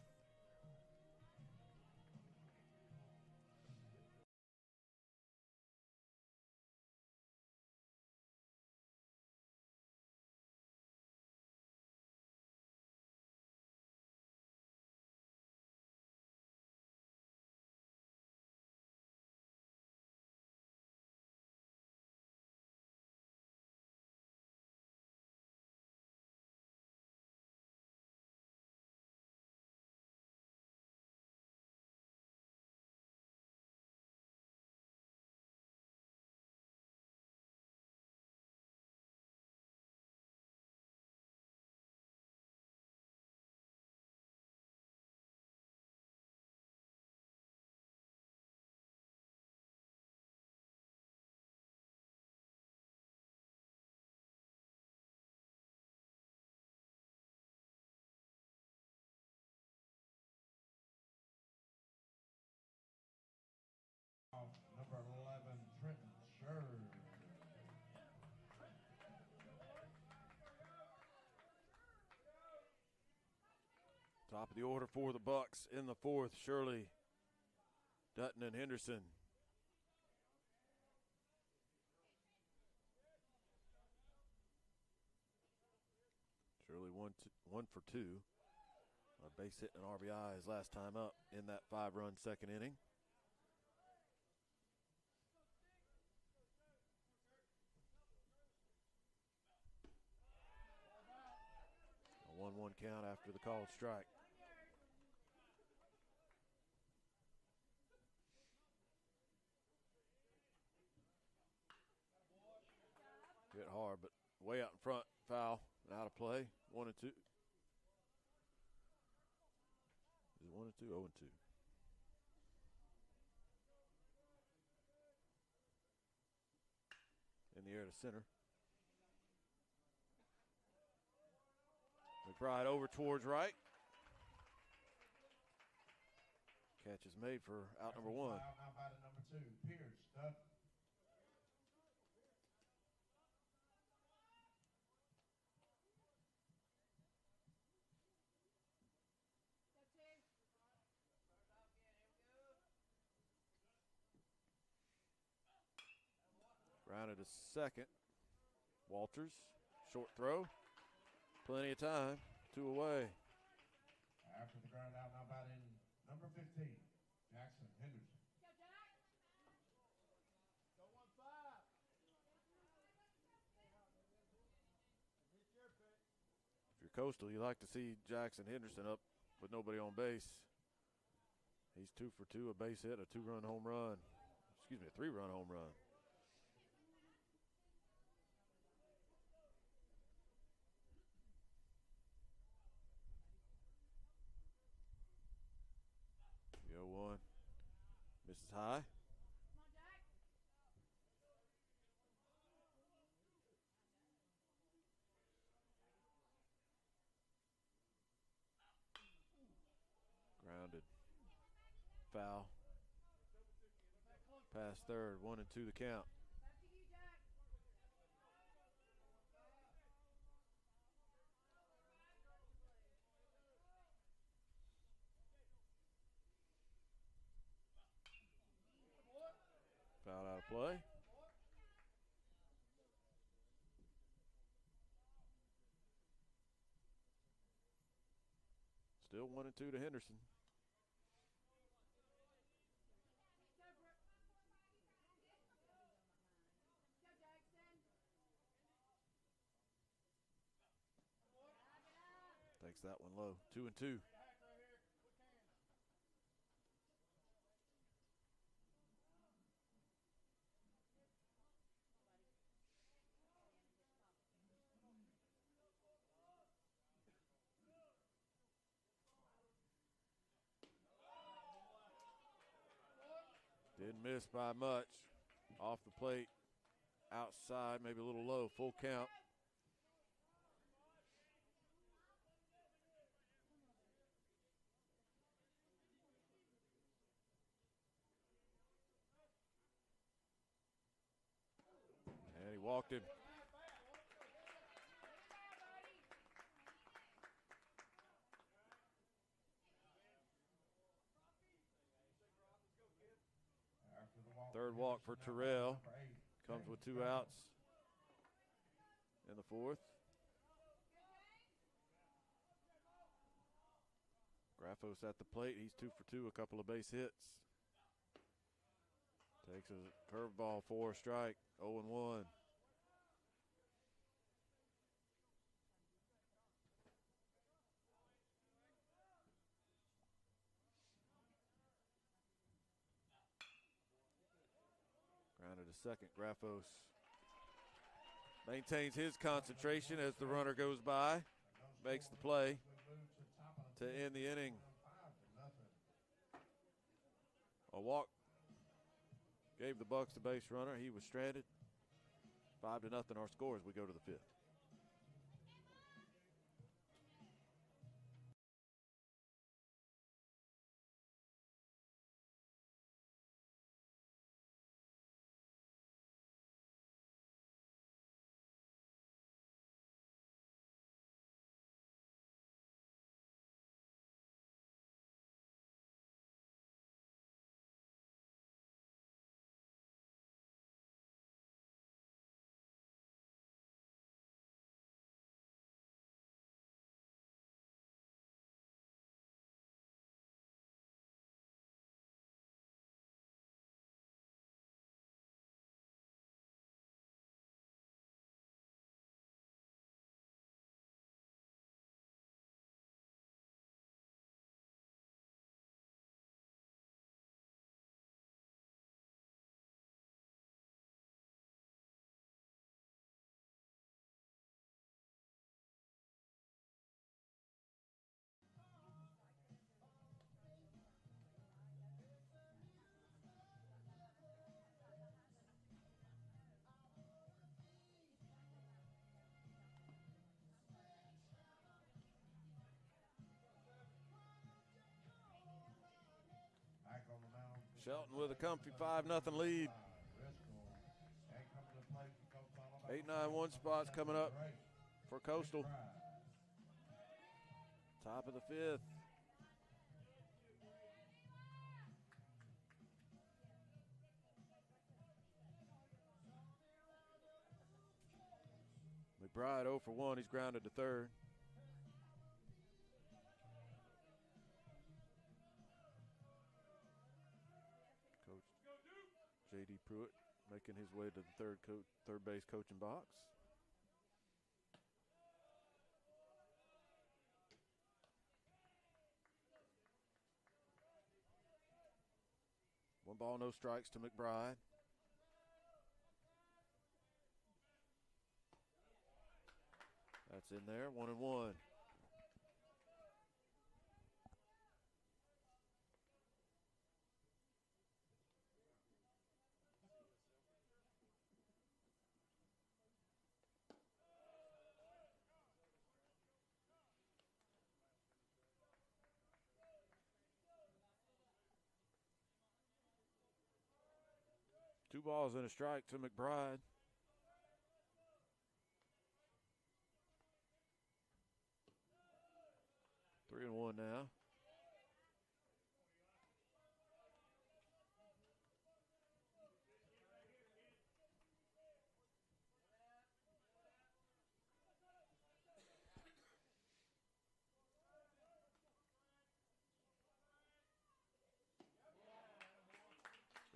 Number 11, Trenton Scherr. Top of the order for the Bucks in the fourth, Shirley, Dutton, and Henderson. Shirley one for 2. A base hit and RBI his last time up in that 5-run second inning. A 1-1 count after the called strike. hard, but way out in front, foul, out of play, 1 and 2. Is it 1 and 2? 0 and 2. In the air to center. McBride over towards right. Catch is made for out number 1. Now by the number 2, Pierce Dutton. Grounded to second. Walters, short throw. Plenty of time. 2 away. After the ground out, now batting number 15, Jackson Henderson. If you're Coastal, you like to see Jackson Henderson up with nobody on base. He's 2 for 2, a base hit, a 2-run home run. Excuse me, a 3-run home run. The 0-1 misses high. Grounded. Foul. Past third, 1 and 2 the count. Foul out of play. Still 1 and 2 to Henderson. Takes that one low. 2 and 2. Didn't miss by much. Off the plate, outside, maybe a little low. Full count. And he walked him. Third walk for Terrell. Comes with 2 outs in the 4th. Graffos at the plate. He's 2 for 2, a couple of base hits. Takes a curveball for a strike. 0 and 1. Grounded to second. Graffos maintains his concentration as the runner goes by. Makes the play to end the inning. A walk gave the Bucks the base runner. He was stranded. 5-0 our score as we go to the 5th. Shelton with a comfy 5-0 lead. Driscoll. And coming to the plate for Coach Alabama. 8-9-1 spots coming up for Coastal. McBride. Top of the 5th. McBride 0 for 1. He's grounded to third. Coach J.D. Pruitt making his way to the third base coaching box. One ball, no strikes to McBride. That's in there, 1-1. Two balls and a strike to McBride. Three and one now.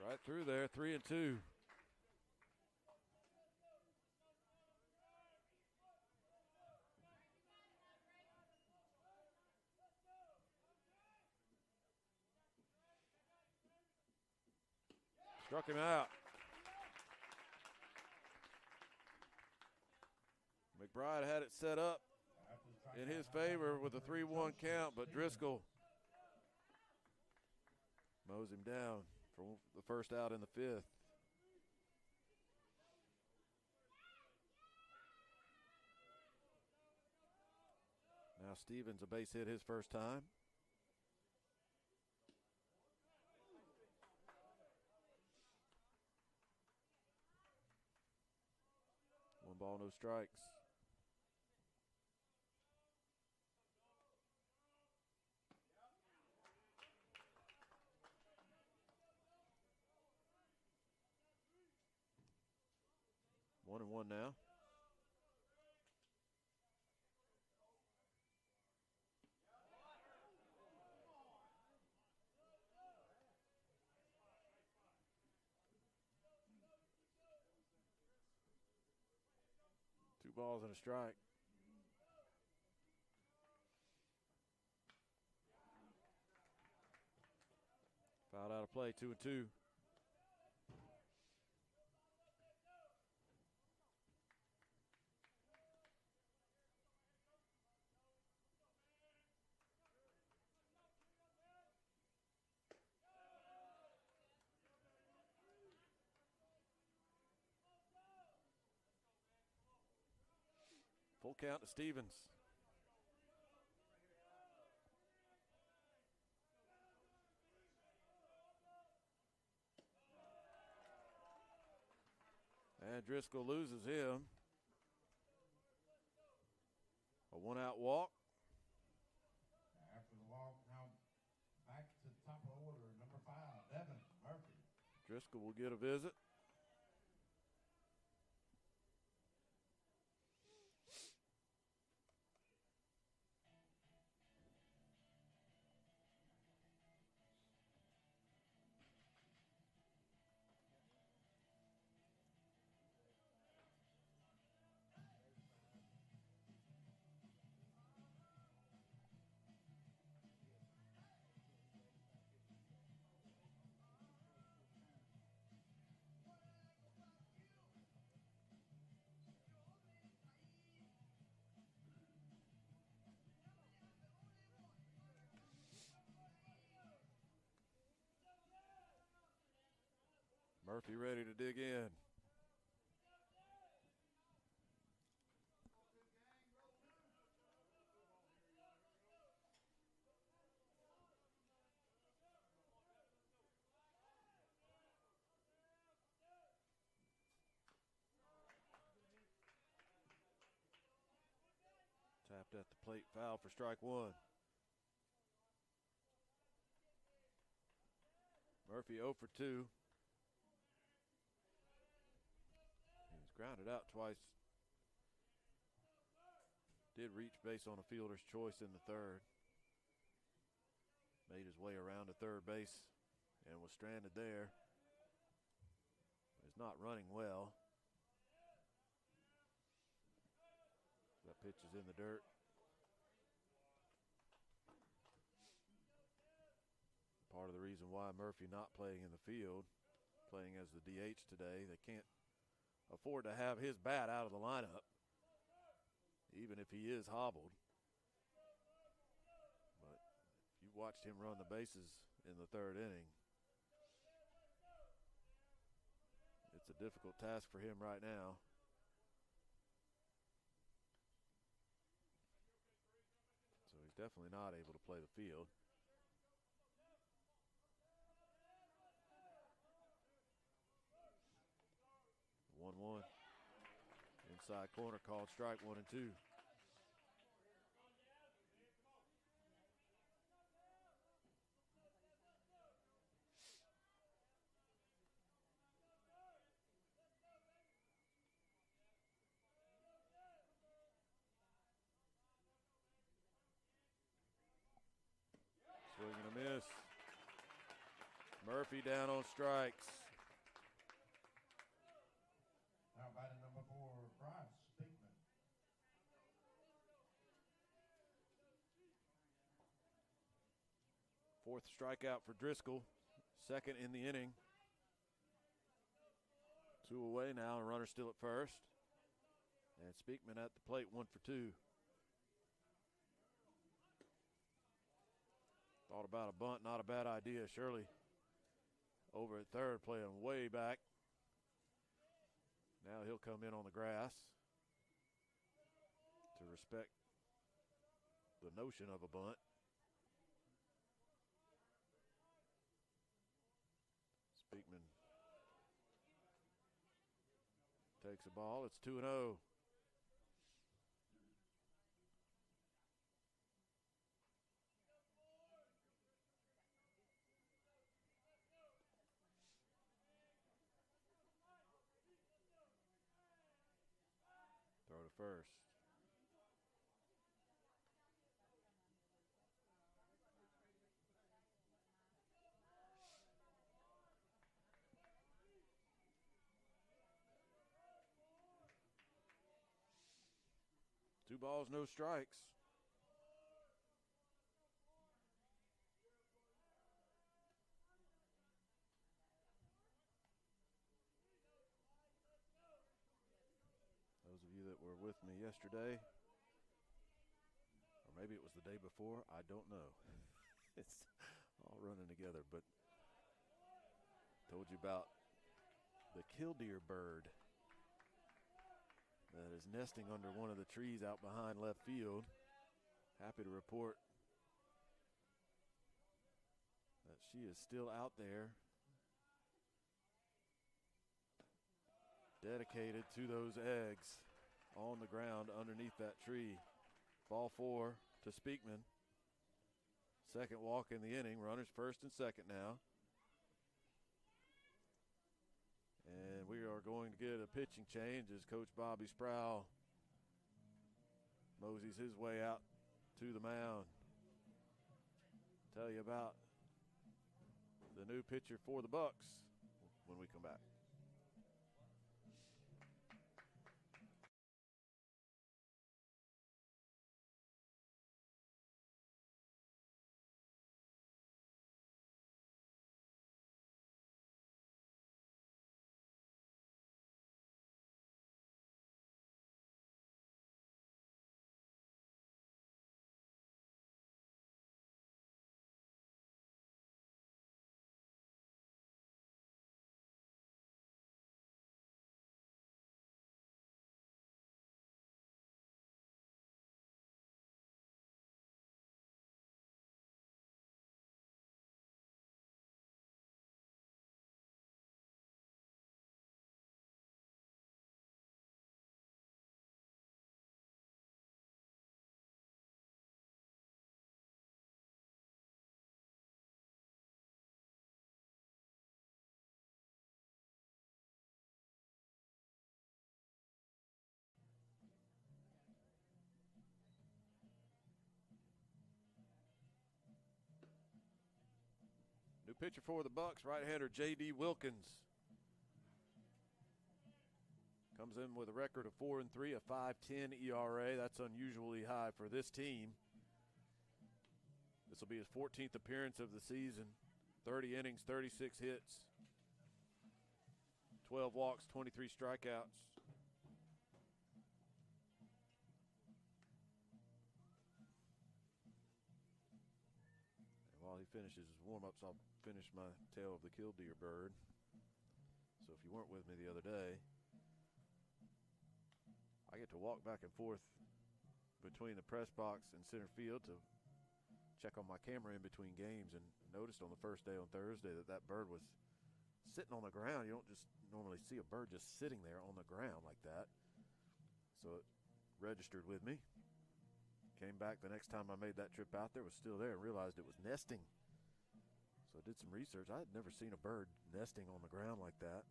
Right through there, 3-2. Struck him out. McBride had it set up in his favor with a 3-1 count, but Driscoll mows him down for the first out in the 5th. Now Stevens a base hit his first time. One ball, no strikes. One and one now. Two balls and a strike. Fouled out of play, 2-2. Full count to Stevens. And Driscoll loses him. A one-out walk. After the walk, now back to the top of the order, number 5, Devin Murphy. Driscoll will get a visit. Murphy ready to dig in. Tapped at the plate, foul for strike one. Murphy 0 for 2. He's grounded out twice. Did reach base on a fielder's choice in the third. Made his way around to third base and was stranded there. He's not running well. That pitch is in the dirt. Part of the reason why Murphy not playing in the field, playing as the DH today, they can't afford to have his bat out of the lineup, even if he is hobbled. But if you watched him run the bases in the third inning, it's a difficult task for him right now. So he's definitely not able to play the field. 1-1. Inside corner called strike 1 and 2. Swing and a miss. Murphy down on strikes. Now batting number 4, Bryce Speakman. Fourth strikeout for Driscoll. Second in the inning. 2 away now, a runner still at first. And Speakman at the plate, 1 for 2. Thought about a bunt, not a bad idea. Shirley over at third, playing way back. Now he'll come in on the grass to respect the notion of a bunt. Speakman takes a ball. It's 2-0. Throw to first. Two balls, no strikes. Those of you that were with me yesterday, or maybe it was the day before, I don't know. It's all running together, but told you about the killdeer bird that is nesting under one of the trees out behind left field. Happy to report that she is still out there, dedicated to those eggs on the ground underneath that tree. Ball 4 to Speakman. Second walk in the inning. Runners first and second now. And we are going to get a pitching change as Coach Bobby Sproul moseys his way out to the mound. Tell you about the new pitcher for the Bucks when we come back. Pitcher for the Bucks, right-hander J.D. Wilkins. Comes in with a record of 4-3, a 5.10 ERA. That's unusually high for this team. This will be his 14th appearance of the season. 30 innings, 36 hits, 12 walks, 23 strikeouts. And while he finishes his warm-ups, I'll finish my tale of the killdeer bird. So if you weren't with me the other day, I get to walk back and forth between the press box and center field to check on my camera in between games, and noticed on the first day on Thursday that bird was sitting on the ground. You don't just normally see a bird just sitting there on the ground like that. So it registered with me. Came back the next time I made that trip out there, was still there, and realized it was nesting. So I did some research. I had never seen a bird nesting on the ground like that.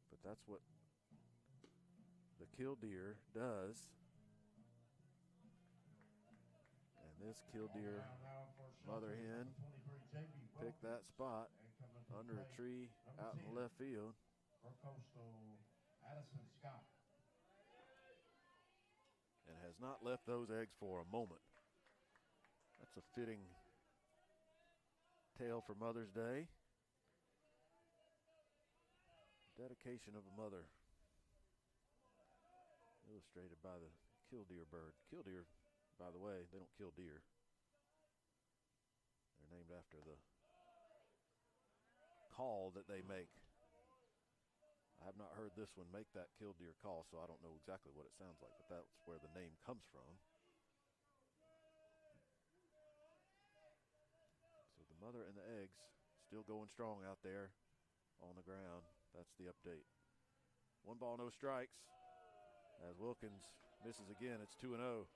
But that's what the killdeer does. And this killdeer mother hen picked that spot under a tree out in left field. And has not left those eggs for a moment. That's a fitting tale for Mother's Day. Dedication of a mother. Illustrated by the killdeer bird. Killdeer, by the way, they don't kill deer. They're named after the call that they make. I have not heard this one make that killdeer call, so I don't know exactly what it sounds like, but that's where the name comes from. So the mother and the eggs still going strong out there on the ground. That's the update. 1 ball, no strikes. As Wilkins misses again, it's 2-0.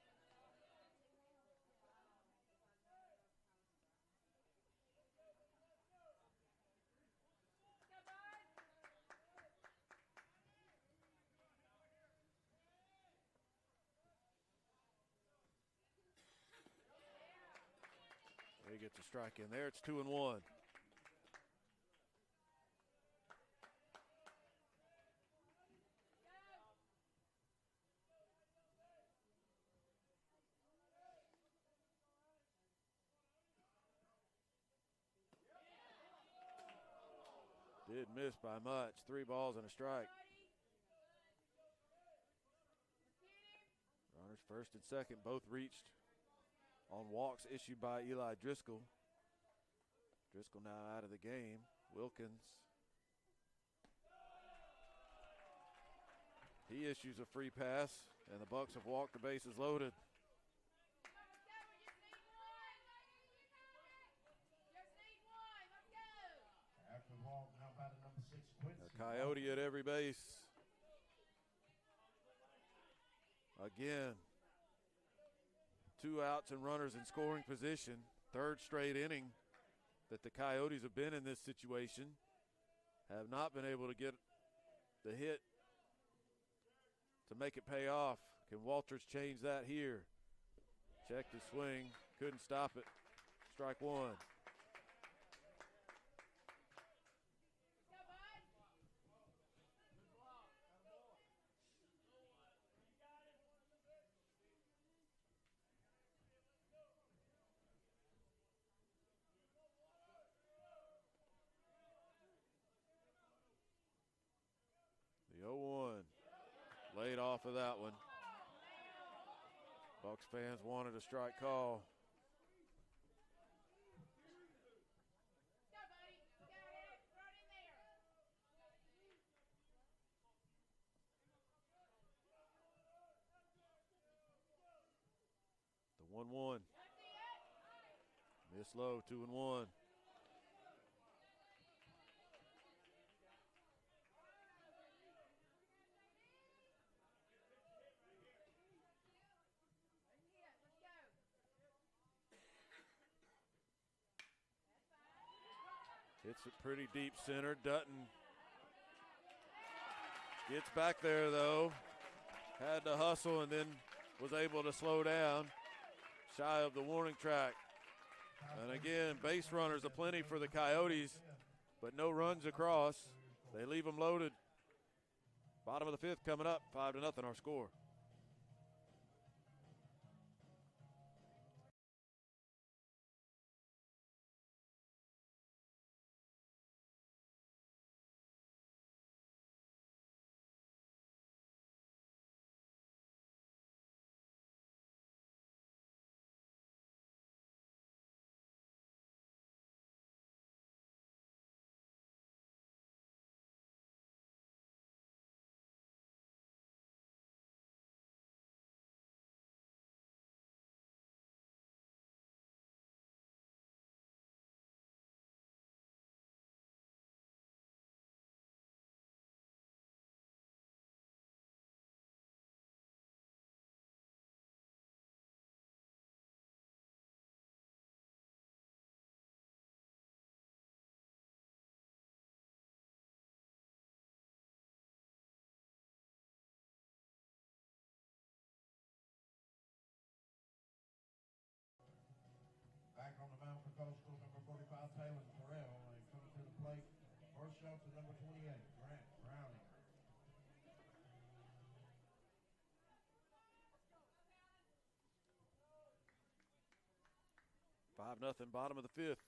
He gets a strike in there. It's 2-1. Did miss by much. 3 balls and a strike. Runners first and second both reached on walks issued by Eli Driscoll. Driscoll now out of the game. Wilkins. He issues a free pass, and the Bucks have walked the bases loaded. A Coyote at every base. Again, 2 outs and runners in scoring position. 3rd straight inning that the Coyotes have been in this situation. Have not been able to get the hit to make it pay off. Can Walters change that here? Checked his swing, couldn't stop it. Strike 1. The 0-1, laid off of that one. Bucks fans wanted a strike call. The 1-1. Miss low, 2-1. Hits it pretty deep center. Dutton gets back there, though. Had to hustle and then was able to slow down. Shy of the warning track. And again, base runners aplenty for the Coyotes, but no runs across. They leave them loaded. Bottom of the fifth coming up, 5-0 our score. Back on the mound for Coastal, number 45, Taylor Terrell. And coming to the plate for Shelton, number 28, Grant Browning. Five nothing, bottom of the fifth.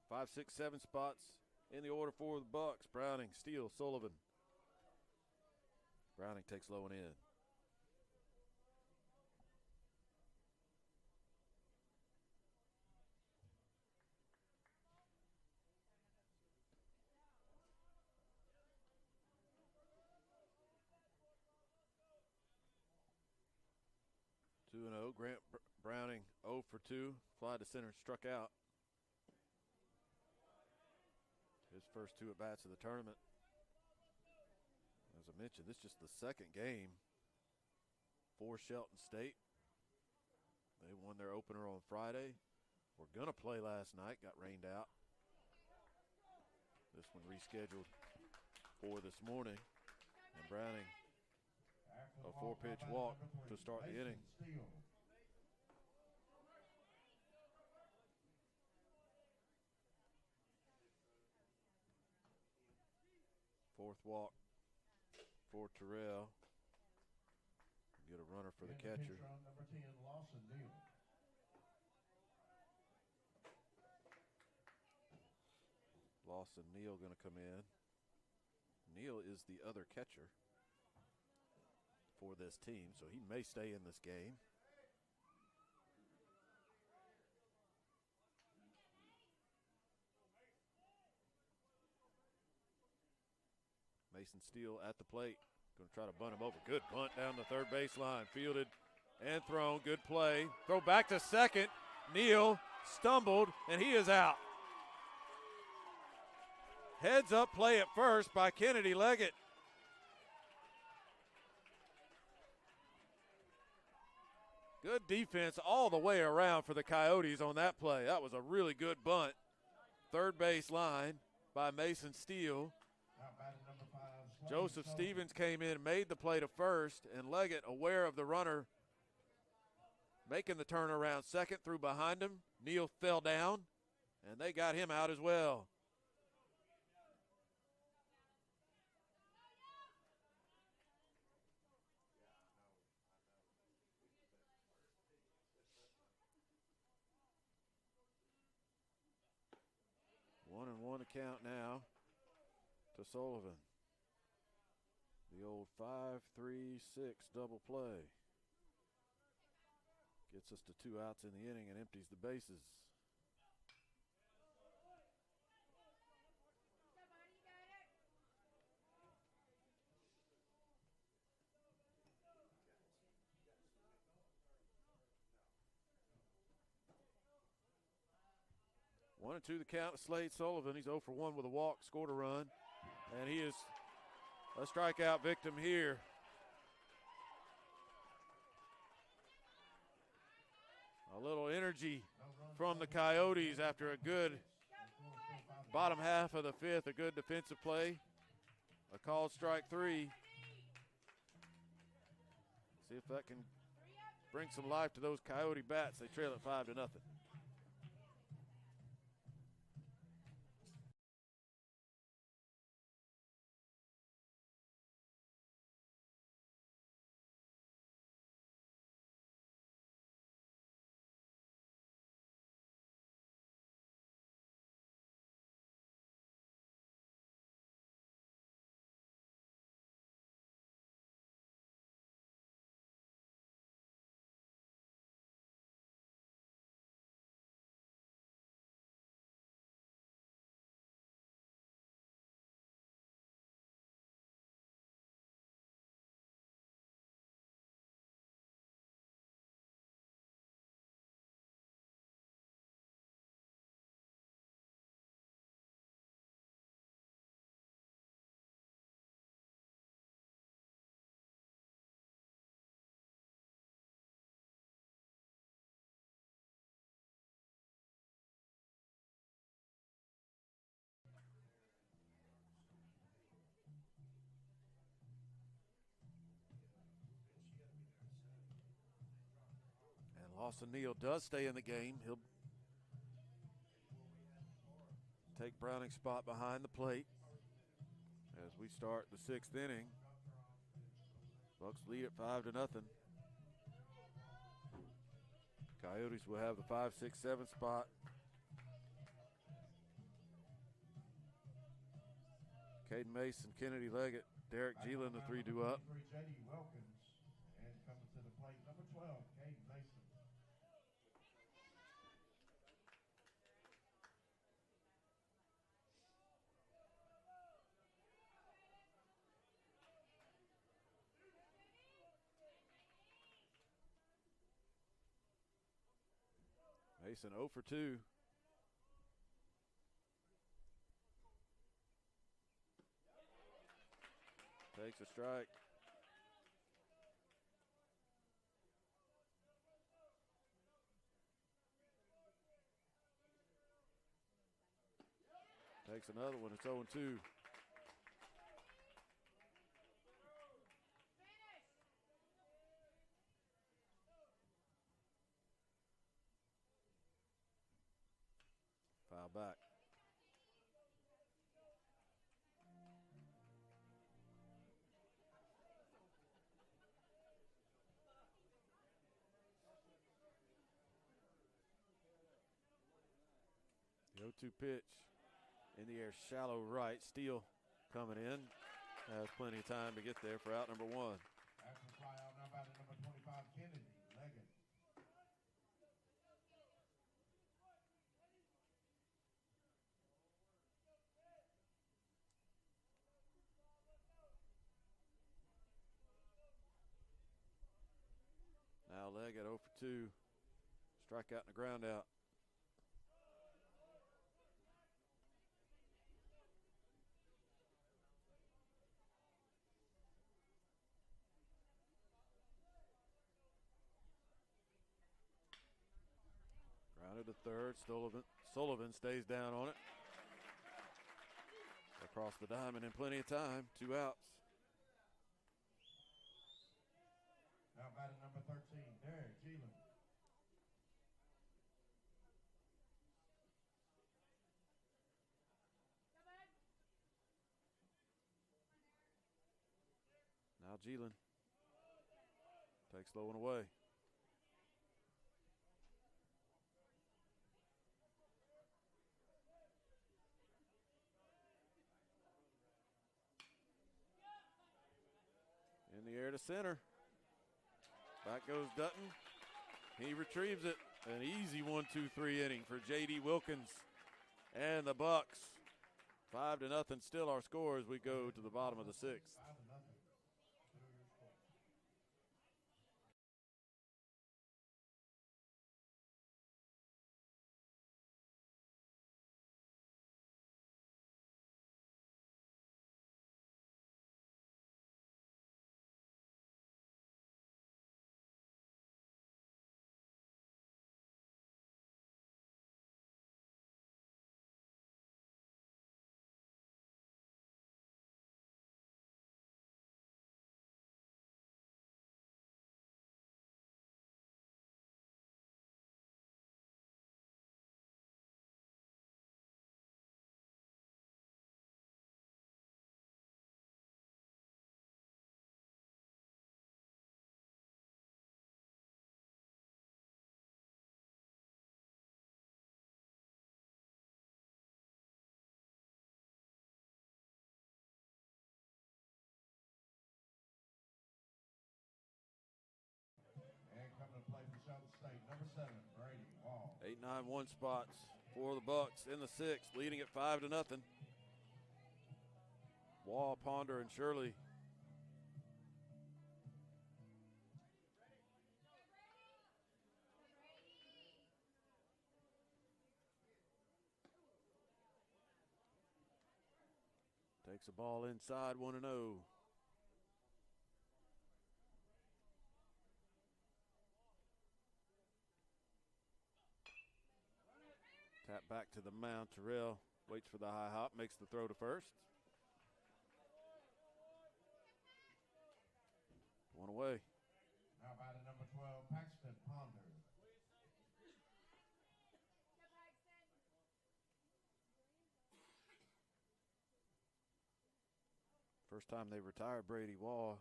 5, 6, 7 spots in the order for the Bucks. Browning, Steele, Sullivan. Browning takes low and in. Two and 0. Grant Browning 0 for 2. Fly to center, struck out. His first 2 at-bats of the tournament. As I mentioned, this is just the second game for Shelton State. They won their opener on Friday. Were going to play last night, got rained out. This one rescheduled for this morning. And Browning, a 4-pitch walk to start the inning. Fourth walk for Terrell. Get a runner for the catcher. Number 10, Lawson Neal. Lawson Neal going to come in. Neal is the other catcher for this team, so he may stay in this game. Mason Steele at the plate. Going to try to bunt him over. Good bunt down the third baseline. Fielded and thrown. Good play. Throw back to second. Neal stumbled, and he is out. Heads up play at first by Kennedy Leggett. Good defense all the way around for the Coyotes on that play. That was a really good bunt. Third base line by Mason Steele. Joseph Stevens came in, made the play to first, and Leggett, aware of the runner making the turnaround second, threw behind him. Neal fell down, and they got him out as well. One and one to count now to Sullivan. The old 5-3-6 double play. Gets us to 2 outs in the inning and empties the bases. One and two the count to Slade Sullivan. He's 0 for 1 with a walk, scored a run, and he is a strikeout victim here. A little energy from the Coyotes after a good bottom half of the fifth, a good defensive play. A called strike 3. See if that can bring some life to those Coyote bats. They trail at 5-0. Austin Neal does stay in the game. He'll take Browning's spot behind the plate as we start the 6th inning. Bucks lead at 5-0. Coyotes will have the 5, 6, 7 spot. Caden Mason, Kennedy Leggett, Derek Geelan, the 3 due up. J.D. Wilkins, and coming to the plate, number 12, Caden Mason. Mason 0 for 2. Takes a strike. Takes another one. It's 0-2. Foul back. The 0-2 pitch in the air, shallow right. Steele coming in. Has plenty of time to get there for out number 1. After the fly out, now batting number 25, Kennedy Leggett. Now Leggett 0 for 2. Strikeout and a ground out. Grounded to third. Sullivan stays down on it. Across the diamond in plenty of time. 2 outs. Now batting number 13, Derek Geelan. Now Geelan takes low and away. In the air to center. Back goes Dutton. He retrieves it. An easy 1-2-3 inning for J.D. Wilkins and the Bucks. 5-0 still our score as we go to the bottom of the 6th. 5-0. And coming to play for Shelton State, number 7, Brady Wall. 8-9-1 spots for the Bucks in the 6th, leading at 5-0. Wall, Ponder, and Shirley. Takes a ball inside, 1-0. Tap back to the mound. Terrell waits for the high hop, makes the throw to first. 1 away. Now batting number 12, Paxton Ponder. First time they retired Brady Wall.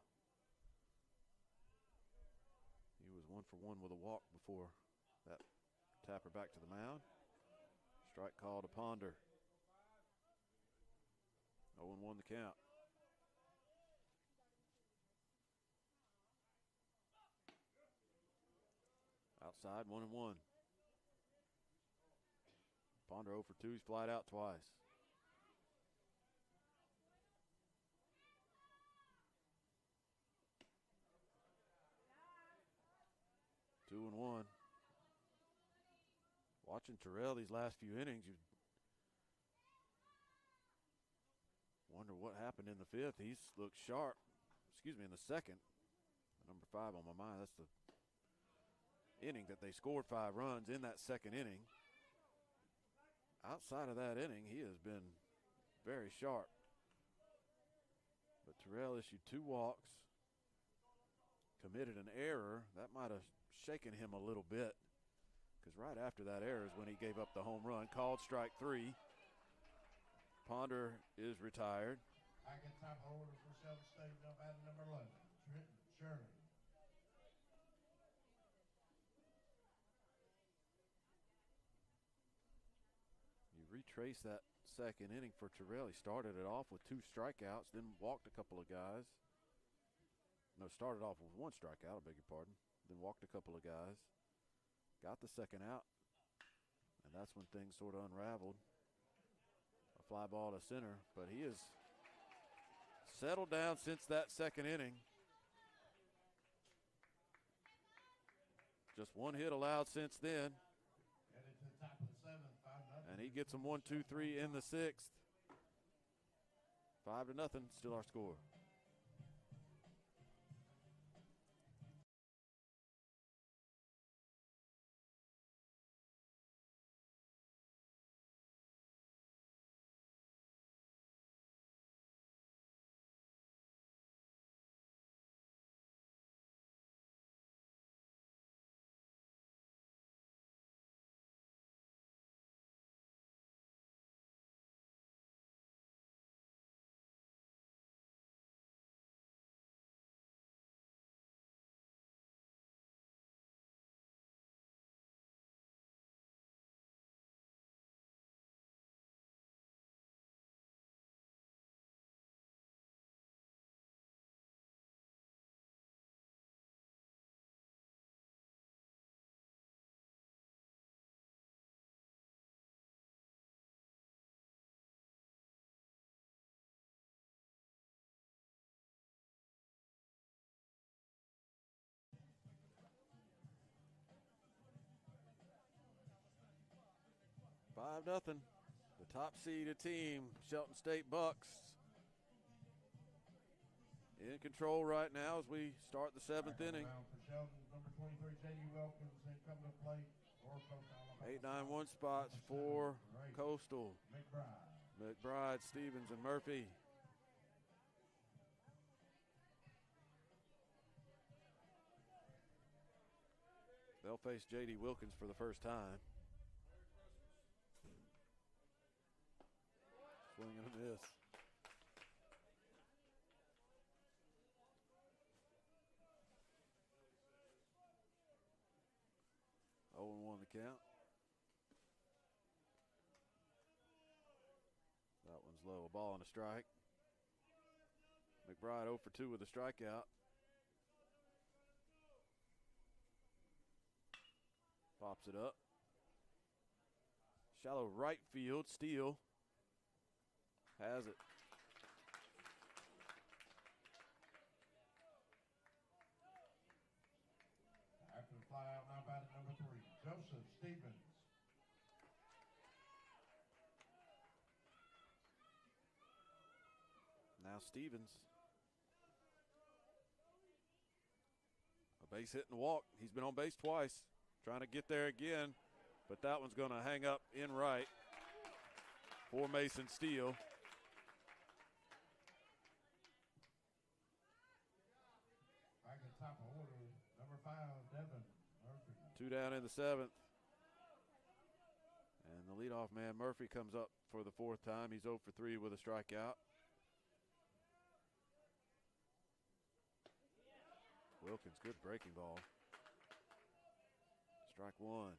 He was 1 for 1 with a walk before that tapper back to the mound. Strike call to Ponder. 0-1 the count. Outside, 1-1. Ponder 0 for 2. He's flied out twice. 2-1. Watching Terrell these last few innings, you wonder what happened in the fifth. He's looked sharp. Excuse me, in the second. Number 5 on my mind. That's the inning that they scored 5 runs in that second inning. Outside of that inning, he has been very sharp. But Terrell issued 2 walks, committed an error. That might have shaken him a little bit, because right after that error is when he gave up the home run. Called strike 3. Ponder is retired. Back in top of order for Shelton State, batting number 11, Trenton Shirley. You retrace that second inning for Terrell. He started it off with 2 strikeouts, then walked a couple of guys. No, started off with 1 strikeout, I beg your pardon. Then walked a couple of guys. Got the second out, and that's when things sort of unraveled. A fly ball to center, but he has settled down since that second inning. Just 1 hit allowed since then. Headed to the top of the 7th, 5-0. And he gets them 1, 2, 3 in the 6th. 5-0, still our score. Five nothing. The top seeded team, Shelton State Bucks, in control right now as we start the 7th inning. For Shelton, number 23, J.D. Wilkins, and coming to plate, or Coastal Alabama. 8-9-1 spots for Coastal. McBride. McBride, Stevens, and Murphy. They'll face J.D. Wilkins for the first time. Swing and a miss. Oh, 0-1 the count. That one's low. A ball and a strike. McBride 0 for 2 with a strikeout. Pops it up. Shallow right field. Steele has it. After the fly out, now batting number 3, Joseph Stevens. Now Stevens. A base hit and walk. He's been on base twice. Trying to get there again, but that one's going to hang up in right for Mason Steele. Back at top of order, number 5, Devin Murphy. 2 down in the 7th. And the leadoff man, Murphy, comes up for the 4th time. He's 0 for 3 with a strikeout. Wilkins, good breaking ball. Strike one.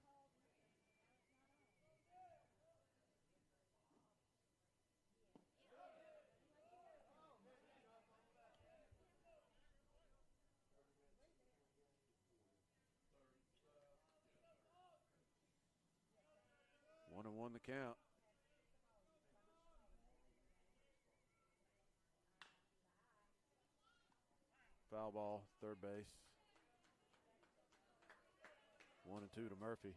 One and one the count. Foul ball, third base. 1-2 to Murphy.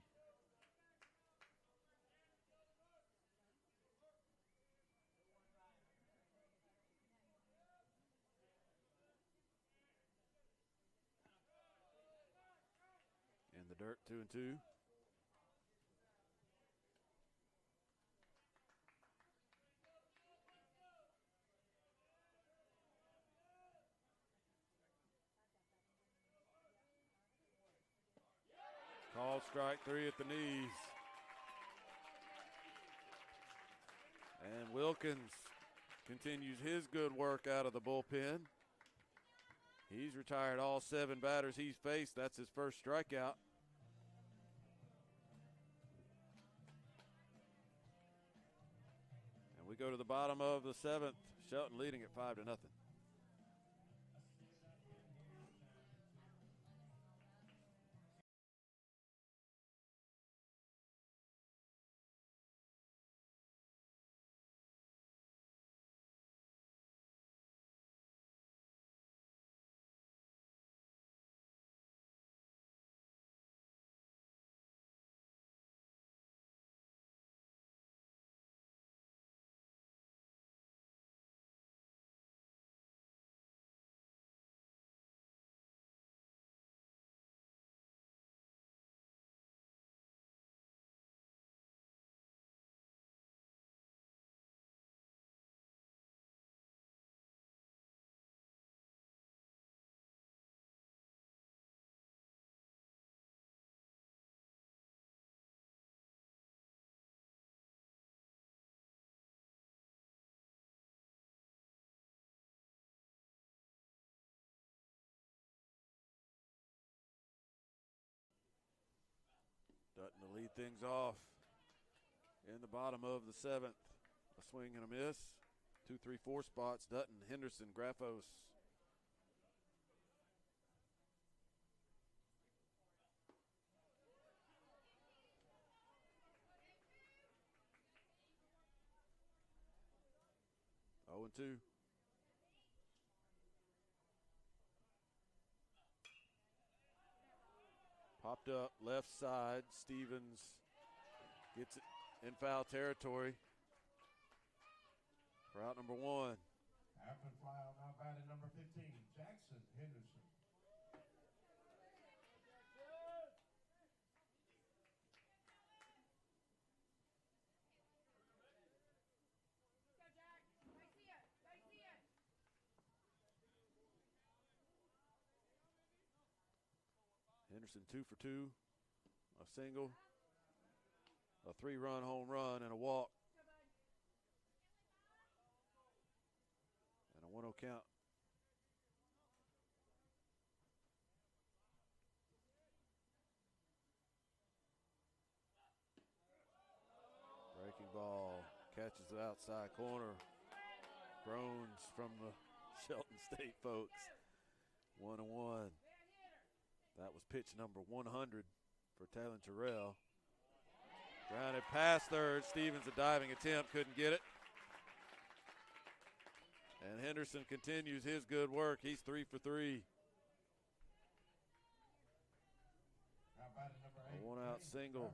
In the dirt, 2-2. Called strike three at the knees. And Wilkins continues his good work out of the bullpen. He's retired all 7 batters he's faced. That's his first strikeout. And we go to the bottom of the 7th. Shelton leading at 5-0. Dutton to lead things off in the bottom of the 7th. A swing and a miss. 2, 3, 4 spots. Dutton, Henderson, Graffos. Oh and 2. Popped up left side. Stevens gets it in foul territory. For out number 1. After fly now batting number 15, Jackson Henderson. Henderson 2 for 2. A single. A 3-run home run and a walk. And a 1-0 count. Breaking ball. Catches the outside corner. Groans from the Shelton State folks. 1-1. That was pitch number 100 for Talon Terrell. Grounded past third. Stevens, a diving attempt, couldn't get it. And Henderson continues his good work. He's 3 for 3. Now batting number 8, A one-out single.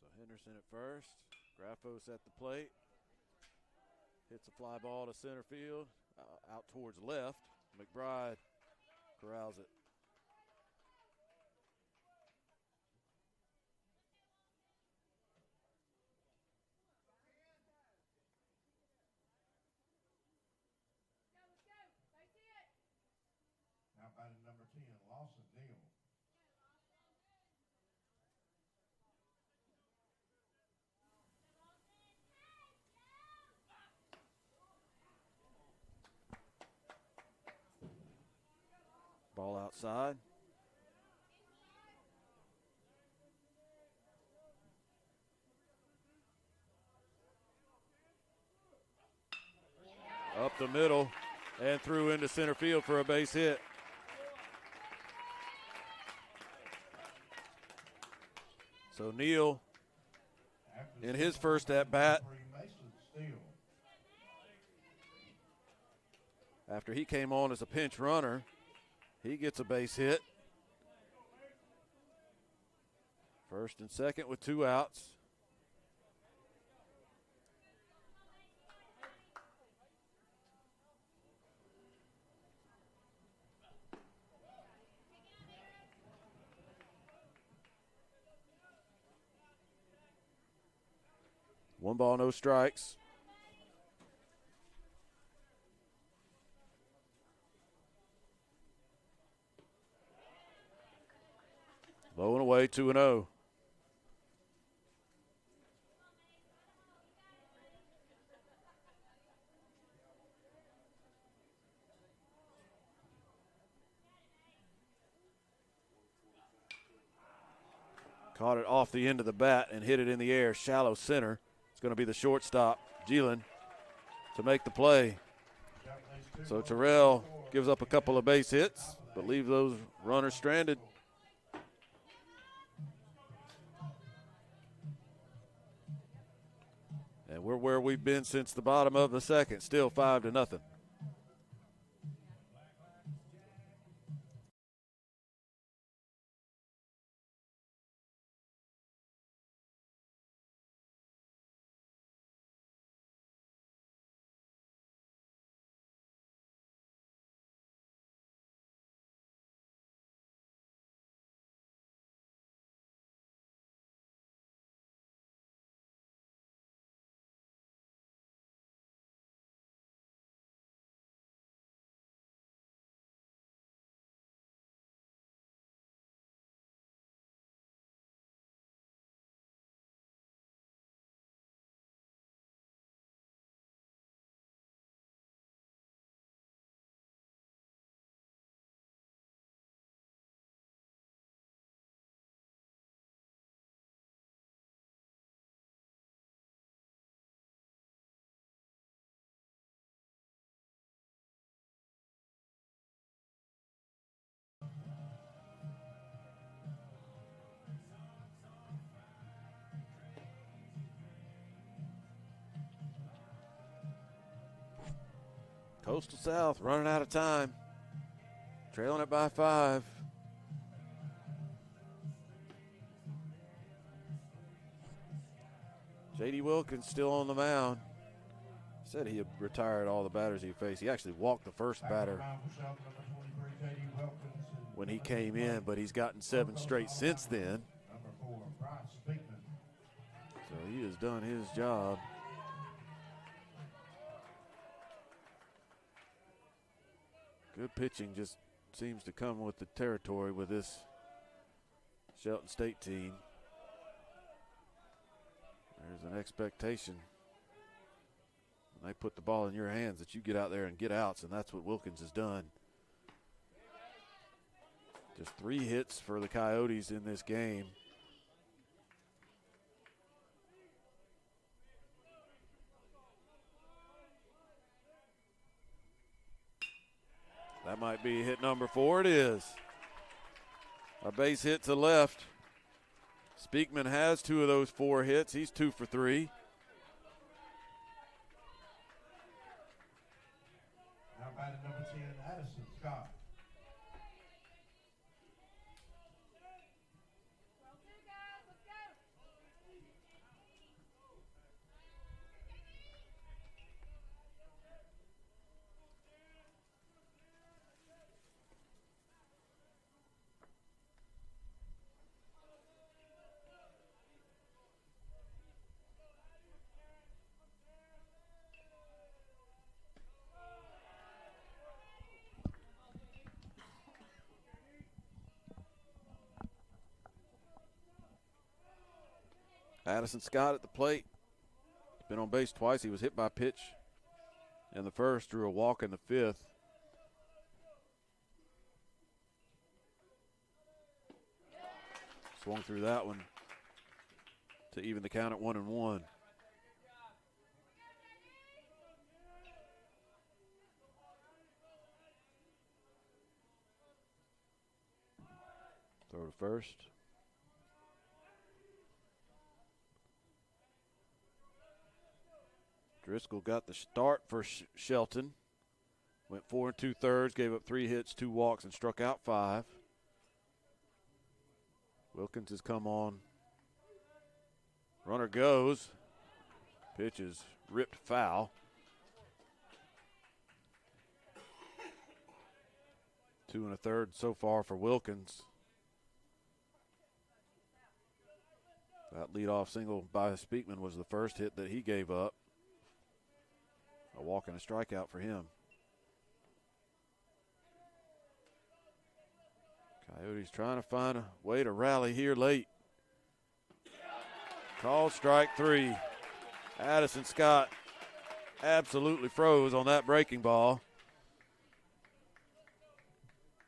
So Henderson at first. Graffos at the plate. Hits a fly ball to center field. Out towards left. McBride corrals it. Now batting number 10, Lawson Neal. Ball outside. Up the middle and threw into center field for a base hit. So Neal, in his first at-bat, after he came on as a pinch runner, he gets a base hit. First and second with 2 outs. One ball, no strikes. Low and away, 2-0. Caught it off the end of the bat and hit it in the air, shallow center. It's going to be the shortstop, Gielan, to make the play. So Terrell gives up a couple of base hits, but leaves those runners stranded. And we're where we've been since the bottom of the second, still 5-0. Coastal South running out of time, trailing it by 5. J.D. Wilkins still on the mound. Said he had retired all the batters he faced. He actually walked the first batter when he came in, but he's gotten 7 straight since then. So he has done his job. Good pitching just seems to come with the territory with this Shelton State team. There's an expectation when they put the ball in your hands that you get out there and get outs, and that's what Wilkins has done. Just 3 hits for the Coyotes in this game. That might be hit number 4. It is. A base hit to left. Speakman has 2 of those 4 hits. He's 2 for 3. Now batting number 10, Addison Scott. Addison Scott at the plate. Been on base twice. He was hit by a pitch in the first, drew a walk in the 5th. Swung through that one to even the count at 1-1. Throw to first. Driscoll got the start for Shelton. Went 4 2/3, gave up 3 hits, 2 walks, and struck out 5. Wilkins has come on. Runner goes. Pitch is ripped foul. 2 1/3 so far for Wilkins. That leadoff single by Speakman was the first hit that he gave up. A walk and a strikeout for him. Coyotes trying to find a way to rally here late. Called strike 3. Addison Scott absolutely froze on that breaking ball.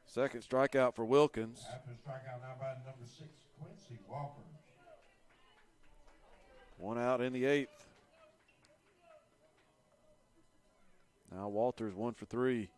Second strikeout for Wilkins. After strikeout now by number 6, Quincy Walker. 1 out in the 8th. Now Walters 1 for 3.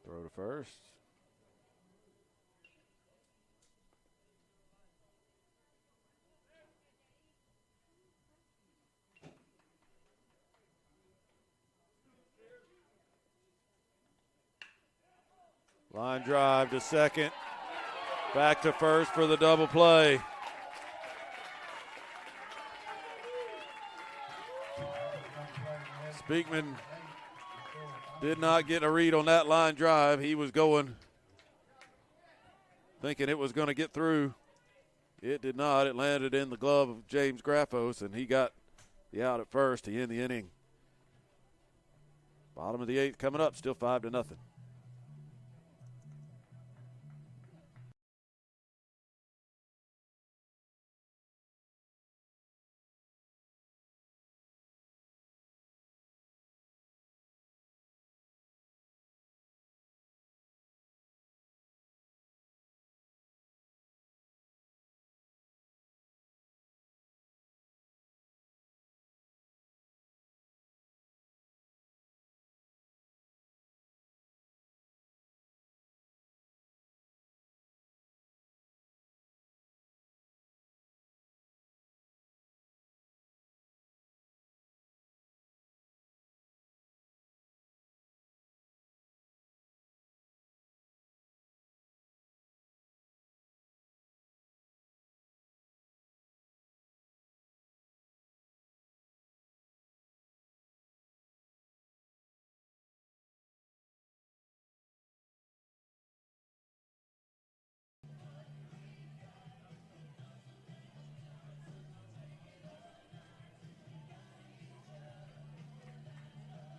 Throw to first. Line drive to second. Back to first for the double play. Speakman did not get a read on that line drive. He was going, thinking it was going to get through. It did not. It landed in the glove of James Graffos, and he got the out at first to end the inning. Bottom of the 8th coming up, still 5-0.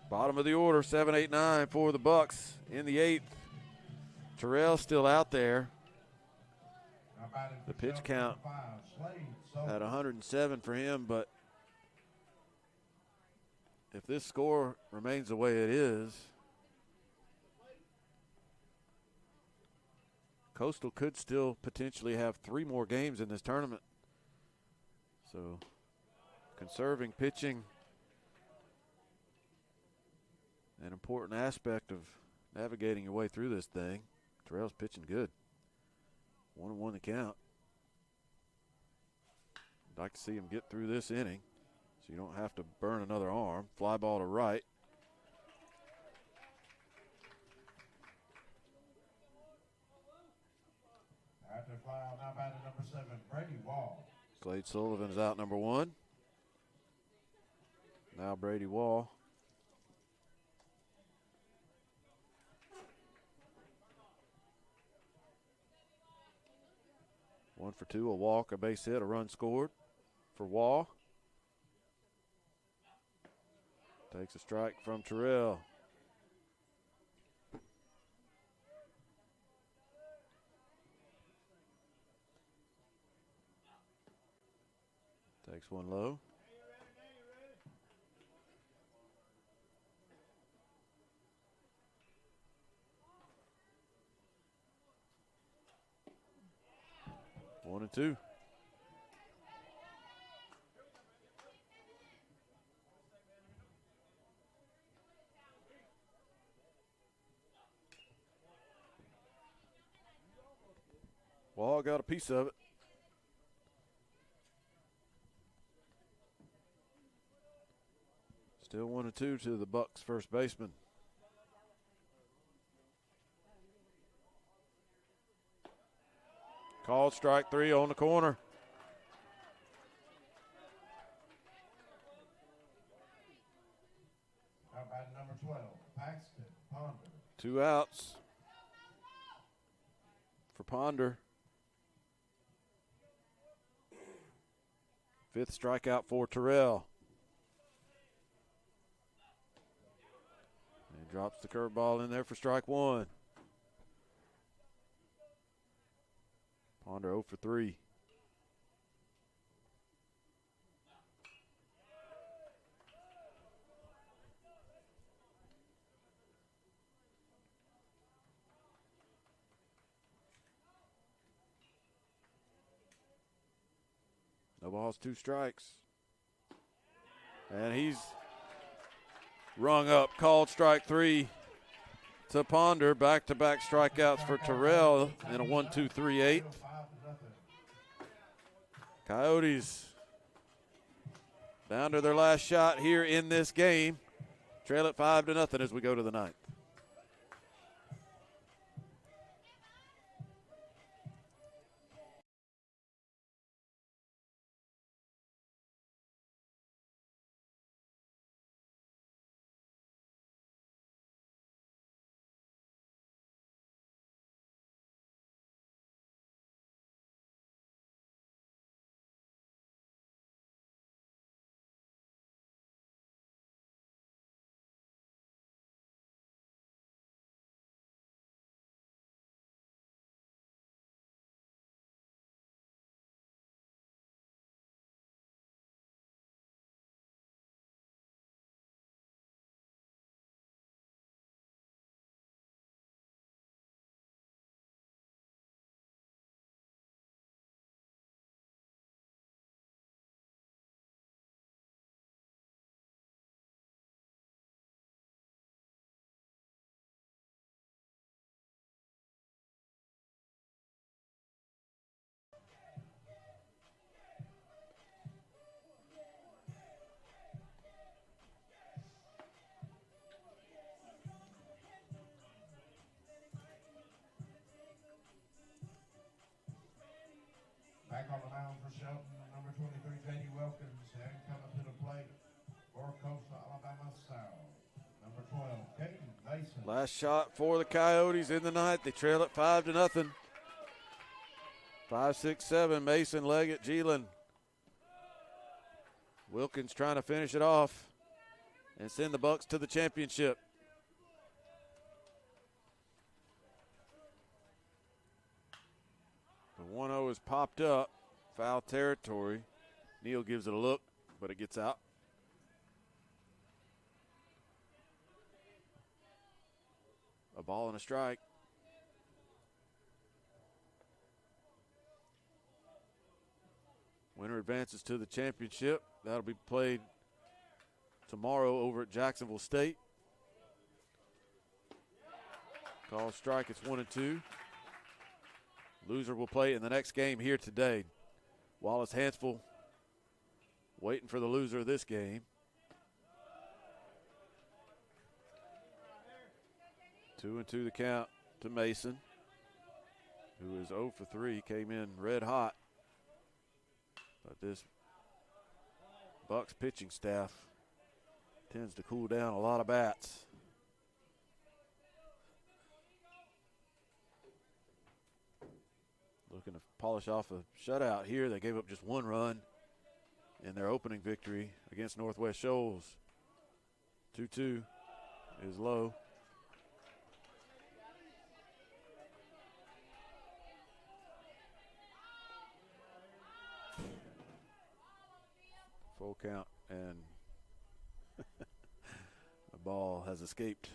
Bottom of the order, 7, 8, 9 for the Bucks in the 8th. Terrell still out there. The pitch count at 107 for him, but if this score remains the way it is, Coastal could still potentially have 3 more games in this tournament. So conserving pitching, an important aspect of navigating your way through this thing. Terrell's pitching good. 1-1 the count. I'd like to see him get through this inning so you don't have to burn another arm. Fly ball to right. After fly out now batting number 7, Brady Wall. Slade Sullivan is out number 1. Now Brady Wall. One for 2, a walk, a base hit, a run scored for Wall. Takes a strike from Terrell. Takes one low. One and two. Wall got a piece of it. Still 1-2 to the Bucks first baseman. Called strike three on the corner. Out by number 12, Paxton Ponder. 2 outs for Ponder. 5th strikeout for Terrell. And he drops the curveball in there for strike one. Ponder 0 for 3. No balls, 2 strikes. And he's rung up, called strike 3 to Ponder. Back-to-back strikeouts for Terrell in a 1-2-3-8. Coyotes down to their last shot here in this game. Trail it 5-0 as we go to the 9th. Back on the mound for Shelton, number 23, J.D. Wilkins, and coming to the plate for Coastal Alabama South, number 12, Caden Mason. Last shot for the Coyotes in the 9th. They trail it 5-0. 5, 6, 7, Mason, Leggett, Geelan. Wilkins trying to finish it off and send the Bucks to the championship. The 1-0 is popped up, foul territory. Neal gives it a look, but it gets out. A ball and a strike. Winner advances to the championship. That'll be played tomorrow over at Jacksonville State. Call strike, it's 1-2. Loser will play in the next game here today. Wallace Hansville waiting for the loser of this game. 2-2 the count to Mason, who is 0 for 3, came in red hot. But this Bucks pitching staff tends to cool down a lot of bats. Looking to polish off a shutout here. They gave up just 1 run in their opening victory against Northwest Shoals 2-2 is low. Full count, and the ball has escaped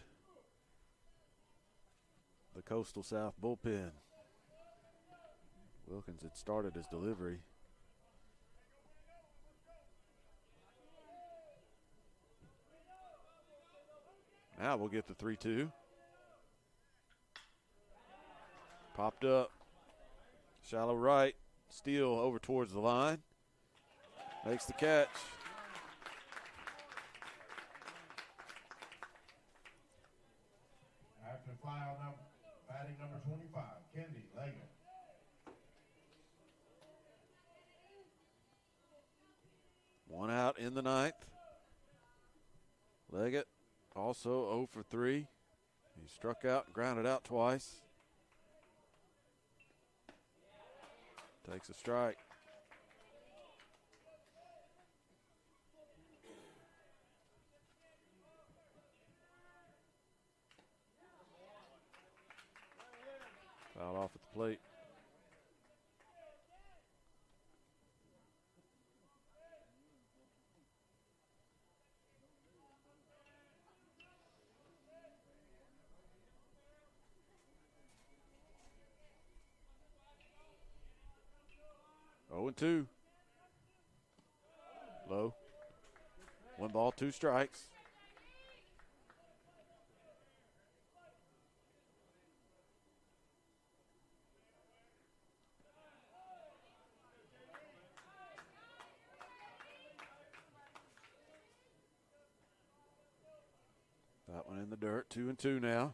the Coastal South bullpen. Wilkins had started his delivery. Now we'll get the 3-2. Popped up. Shallow right. Steele over towards the line. Makes the catch. After file batting number 25, Kendi Leggett. One out in the ninth. Leggett also 0 for 3. He struck out and grounded out twice. Takes a strike. Foul off at the plate. Oh and 2. Low. 1 ball, 2 strikes. That one in the dirt. 2 and 2 now.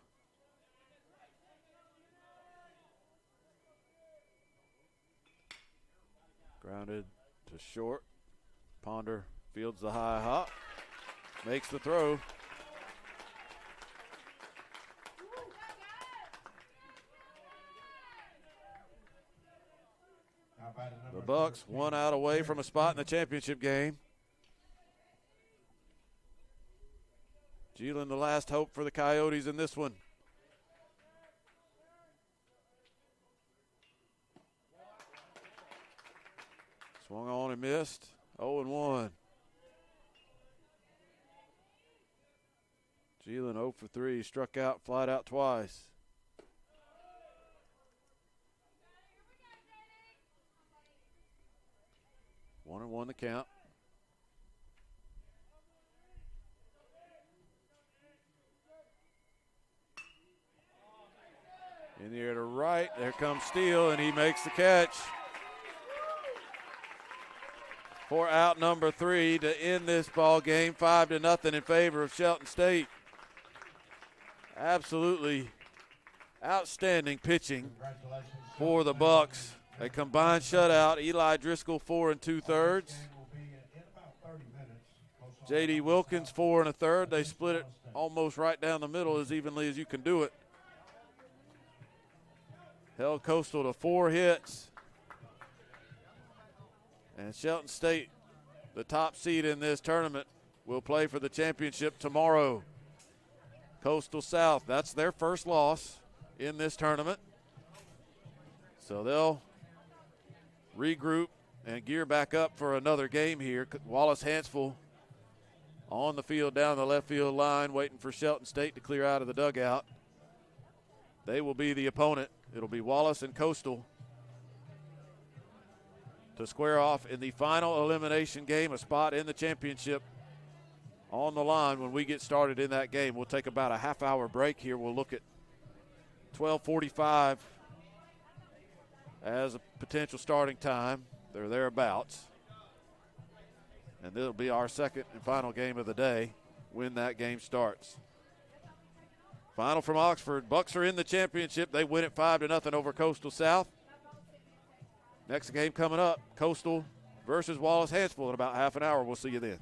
Grounded to short. Ponder fields the high hop. Makes the throw. The Bucks 1 out away from a spot in the championship game. Geelan, the last hope for the Coyotes in this one. Swung on and missed. 0 and 1. Geelan 0 for 3. Struck out, flied out twice. One and 1 the count. In the air to right. There comes Steele, and he makes the catch. For out number 3 to end this ball game, 5-0 in favor of Shelton State. Absolutely outstanding pitching for the Bucks. A combined shutout. Eli Driscoll 4 2/3. J.D. Wilkins 4 1/3. They split it almost right down the middle as evenly as you can do it. Held Coastal to 4 hits. And Shelton State, the top seed in this tournament, will play for the championship tomorrow. Coastal South, that's their first loss in this tournament. So they'll regroup and gear back up for another game here. Wallace Hansville on the field down the left field line, waiting for Shelton State to clear out of the dugout. They will be the opponent. It'll be Wallace and Coastal to square off in the final elimination game, a spot in the championship on the line when we get started in that game. We'll take about a half-hour break here. We'll look at 12:45 as a potential starting time. They're thereabouts. And this will be our second and final game of the day when that game starts. Final from Oxford. Bucks are in the championship. They win it 5-0 over Coastal South. Next game coming up, Coastal versus Wallace Hansville in about half an hour. We'll see you then.